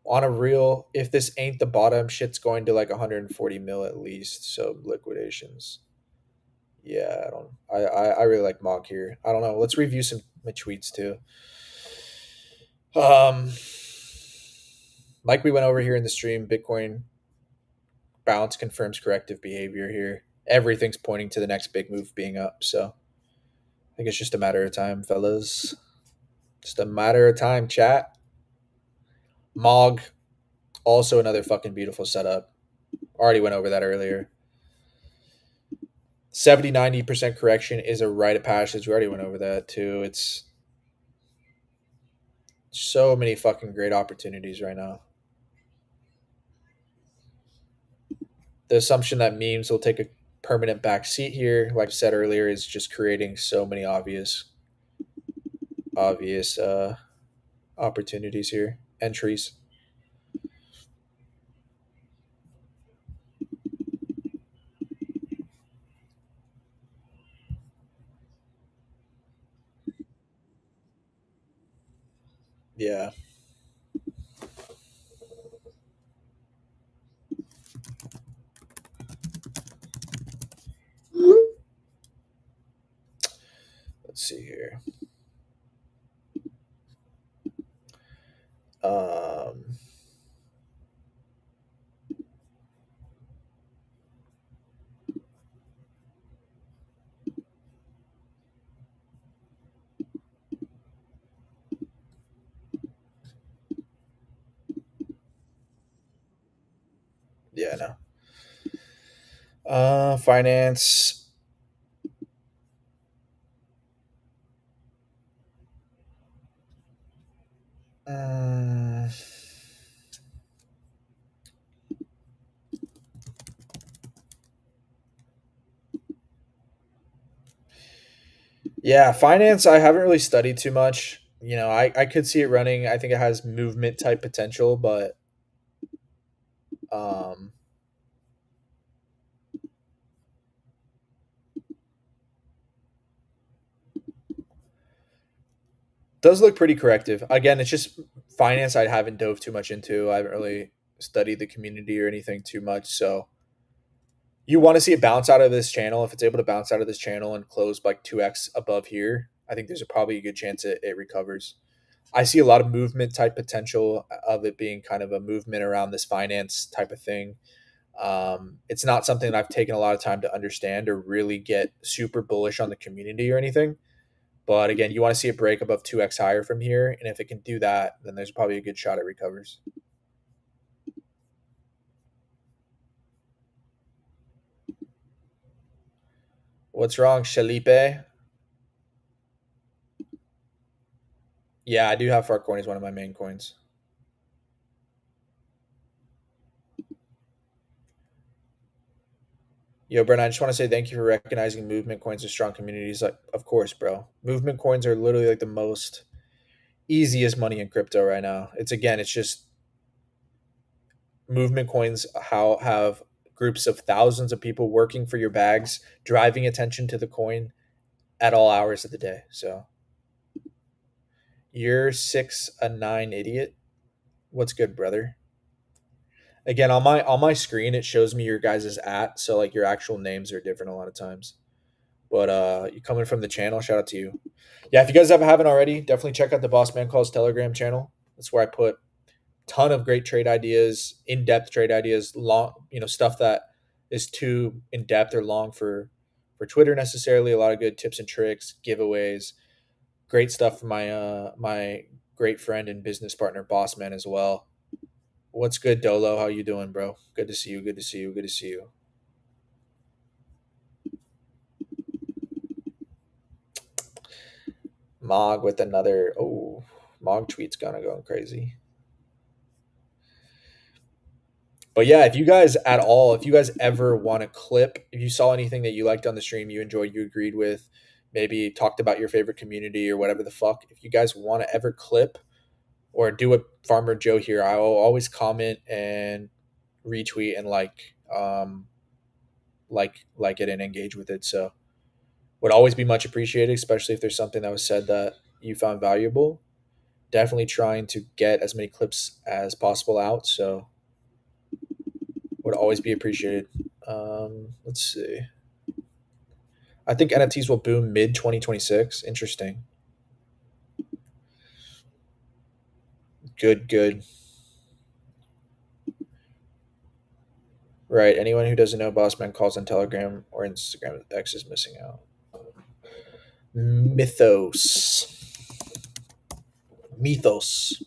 On a real, if this ain't the bottom, shit's going to like 140 mil at least. So liquidations. Yeah, I don't. I really like Mog here. I don't know. Let's review some my tweets too. Um, like we went over here in the stream, Bitcoin bounce confirms corrective behavior here. Everything's pointing to the next big move being up. So I think it's just a matter of time, fellas. Just a matter of time, chat. Mog, also another fucking beautiful setup. Already went over that earlier. 70-90% correction is a rite of passage. We already went over that too. It's so many fucking great opportunities right now. The assumption that memes will take a permanent back seat here, like I said earlier, is just creating so many obvious opportunities here, entries. Yeah. Let's see here. Um, yeah, no. Finance. Uh, yeah, finance. I haven't really studied too much. I could see it running. I think it has movement type potential, but um, does look pretty corrective. Again, it's just finance. I haven't dove too much into. I haven't really studied the community or anything too much. So you want to see it bounce out of this channel. If it's able to bounce out of this channel and close like 2x above here, I think there's probably a good chance it recovers. I see a lot of movement type potential of it being kind of a movement around this finance type of thing. It's not something that I've taken a lot of time to understand or really get super bullish on the community or anything. But again, you want to see it break above 2x higher from here. And if it can do that, then there's probably a good shot it recovers. What's wrong, Shalipe? Yeah, I do have Farcoin as one of my main coins. Yo, Brent, I just want to say thank you for recognizing movement coins as strong communities. Like, of course, bro. Movement coins are literally like the most easiest money in crypto right now. It's just movement coins how have groups of thousands of people working for your bags, driving attention to the coin at all hours of the day. So you're 6 a 9 idiot. What's good, brother? Again, on my screen it shows me your guys' at, so like your actual names are different a lot of times. But you coming from the channel, shout out to you. Yeah, if you guys haven't already, definitely check out the Boss Man Calls Telegram channel. That's where I put ton of great trade ideas, in-depth trade ideas, long, stuff that is too in-depth or long for Twitter necessarily. A lot of good tips and tricks, giveaways, great stuff from my great friend and business partner Bossman as well. What's good, Dolo? How you doing, bro? Good to see you. Good to see you. Good to see you. Mog with another. Oh, Mog tweet's gonna going crazy. But yeah, if you guys ever want to clip, if you saw anything that you liked on the stream, you enjoyed, you agreed with, maybe talked about your favorite community or whatever the fuck, if you guys want to ever clip or do what Farmer Joe here, I will always comment and retweet and like it and engage with it. So would always be much appreciated, especially if there's something that was said that you found valuable. Definitely trying to get as many clips as possible out. So would always be appreciated. Let's see. I think NFTs will boom mid 2026. Interesting. Good, good. Right. Anyone who doesn't know Bossman calls on Telegram or Instagram X is missing out. Mythos. Mythos.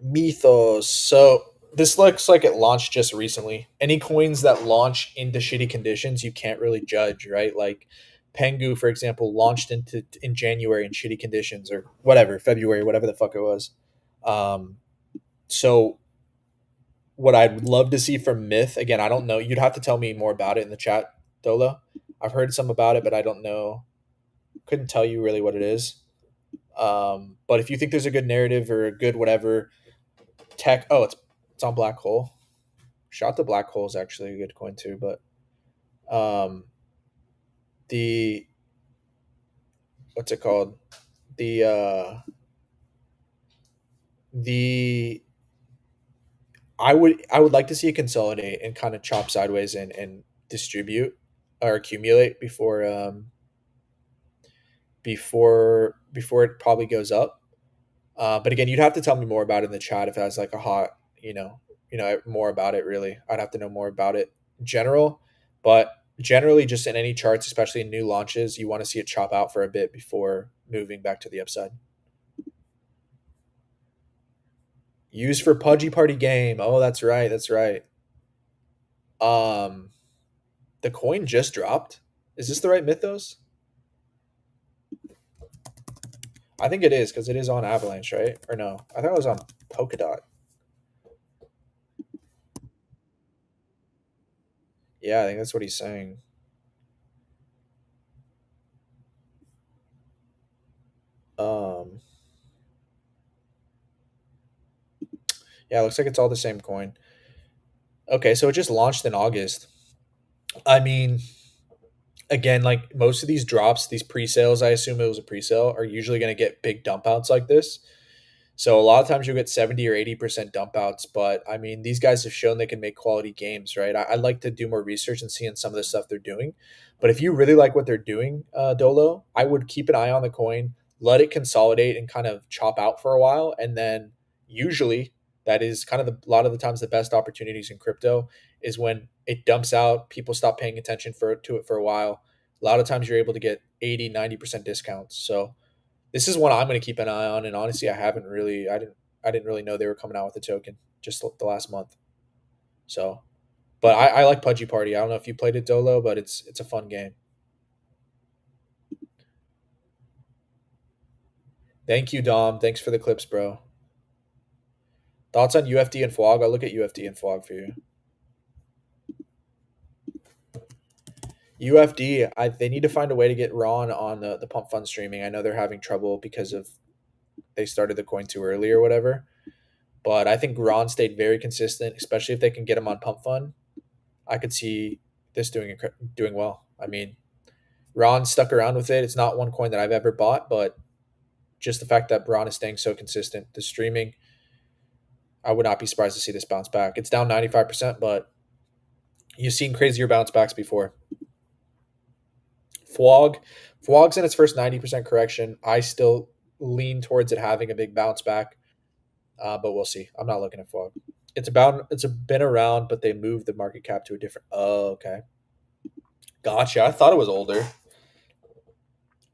Mythos. So This looks like it launched just recently. Any coins that launch into shitty conditions, you can't really judge, right? Like Pengu, for example, launched into in January in shitty conditions or whatever, February, whatever the fuck it was. Um, so what I'd love to see from Myth, again, I don't know. You'd have to tell me more about it in the chat, Dola. I've heard some about it, but I don't know. Couldn't tell you really what it is. But if you think there's a good narrative or a good whatever tech, oh, it's on Black Hole. Shot the Black Hole is actually a good coin too, but um, the what's it called? The the I would like to see it consolidate and kind of chop sideways and distribute or accumulate before it probably goes up. But again, you'd have to tell me more about it in the chat if it has like a hot, more about it. Really, I'd have to know more about it in general. But generally, just in any charts, especially in new launches, you want to see it chop out for a bit before moving back to the upside. Used for Pudgy Party game. Oh, that's right. That's right. Um, the coin just dropped. Is this the right Mythos? I think it is because it is on Avalanche, right? Or no? I thought it was on Polkadot. Yeah, I think that's what he's saying. Um, yeah, it looks like it's all the same coin. Okay, so it just launched in August. I mean, again, like most of these drops, these pre-sales, I assume it was a pre-sale, are usually going to get big dump outs like this. So a lot of times you'll get 70 or 80% dump outs, but I mean, these guys have shown they can make quality games, right? I'd like to do more research and see in some of the stuff they're doing. But if you really like what they're doing, Dolo, I would keep an eye on the coin, let it consolidate and kind of chop out for a while. And then usually that is kind of a lot of the times the best opportunities in crypto is when it dumps out, people stop paying attention to it for a while. A lot of times you're able to get 80, 90% discounts. So this is one I'm going to keep an eye on. And honestly, I didn't really know they were coming out with a token just the last month. So, but I like Pudgy Party. I don't know if you played it, Dolo, but it's a fun game. Thank you, Dom. Thanks for the clips, bro. Thoughts on UFD and FWOG? I'll look at UFD and FWOG for you. UFD, they need to find a way to get Ron on the pump fund streaming. I know they're having trouble because of they started the coin too early or whatever. But I think Ron stayed very consistent, especially if they can get him on pump fund. I could see this doing well. I mean, Ron stuck around with it. It's not one coin that I've ever bought, but just the fact that Ron is staying so consistent, the streaming, I would not be surprised to see this bounce back. It's down 95%, but you've seen crazier bounce backs before. Fwog, Fwog's in its first 90% correction. I still lean towards it having a big bounce back, but we'll see. I'm not looking at Fwog. Been around, but they moved the market cap to a different. Oh, okay, gotcha. I thought it was older.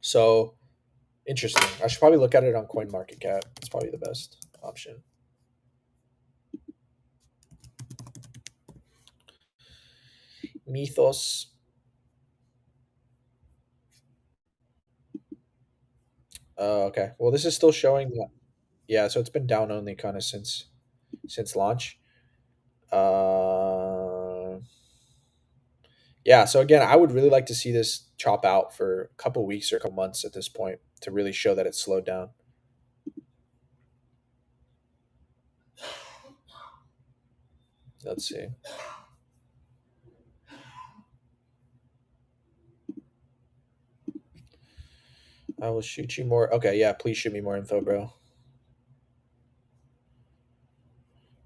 So interesting. I should probably look at it on Coin Market Cap. It's probably the best option. Mythos. Okay. Well, this is still showing that. Yeah, so it's been down only kind of since launch. Uh, yeah. So again, I would really like to see this chop out for a couple weeks or a couple months at this point to really show that it's slowed down. Let's see. I will shoot you more. Okay, yeah. Please shoot me more info, bro.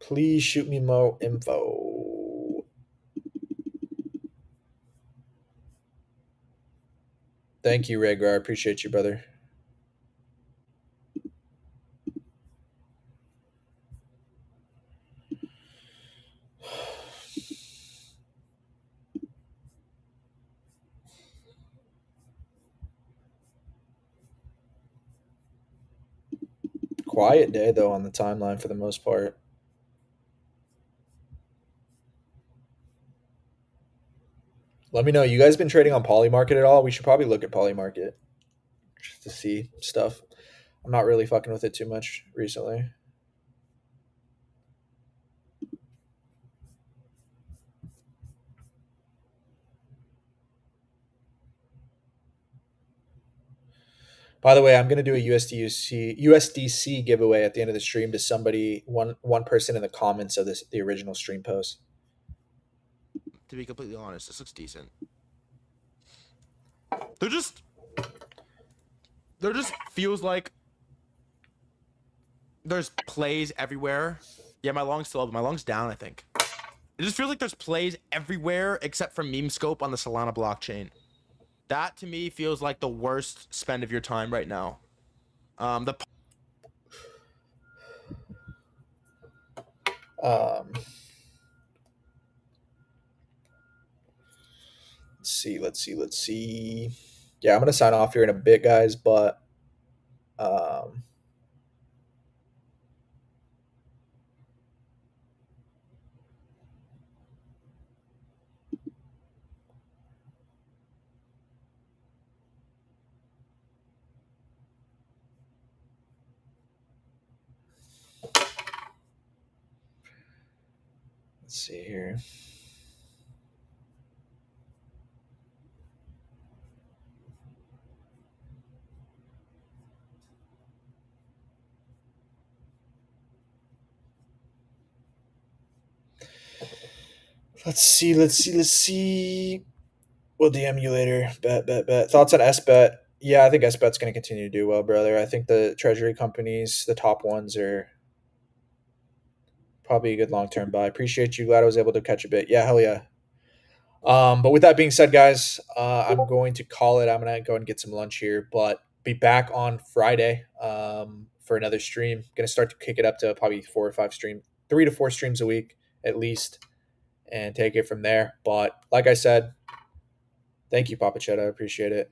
Please shoot me more info. Thank you, Rhaegar. I appreciate you, brother. Quiet day though on the timeline for the most part. Let me know. You guys been trading on Polymarket at all? We should probably look at Polymarket just to see stuff. I'm not really fucking with it too much recently. By the way, I'm gonna do a USDC giveaway at the end of the stream to somebody one person in the comments of the original stream post. To be completely honest, this looks decent. They're just feels like there's plays everywhere. Yeah, my long's still up. My long's down, I think. It just feels like there's plays everywhere except for meme scope on the Solana blockchain. That to me feels like the worst spend of your time right now. The Um, let's see. Yeah, I'm gonna sign off here in a bit, guys. But um, let's see here. Let's see. We'll DM you later. Bet. Thoughts on SBET? Yeah, I think SBET's going to continue to do well, brother. I think the treasury companies, the top ones, are probably a good long term buy. Appreciate you. Glad I was able to catch a bit. Yeah, hell yeah. But with that being said, guys, I'm going to call it. I'm going to go and get some lunch here, but be back on Friday for another stream. Going to start to kick it up to probably 3 to 4 streams a week at least, and take it from there. But like I said, thank you, Papa Chetta. I appreciate it.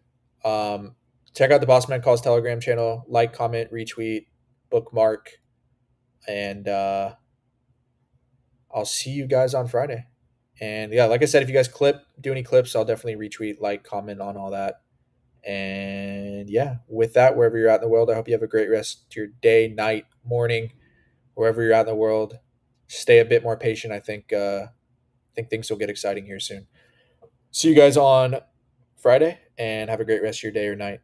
Check out the Boss Man Calls Telegram channel. Like, comment, retweet, bookmark, and I'll see you guys on Friday. And yeah, like I said, if you guys do any clips, I'll definitely retweet, like, comment on all that. And yeah, with that, wherever you're at in the world, I hope you have a great rest of your day, night, morning, wherever you're at in the world. Stay a bit more patient. I think things will get exciting here soon. See you guys on Friday, and have a great rest of your day or night.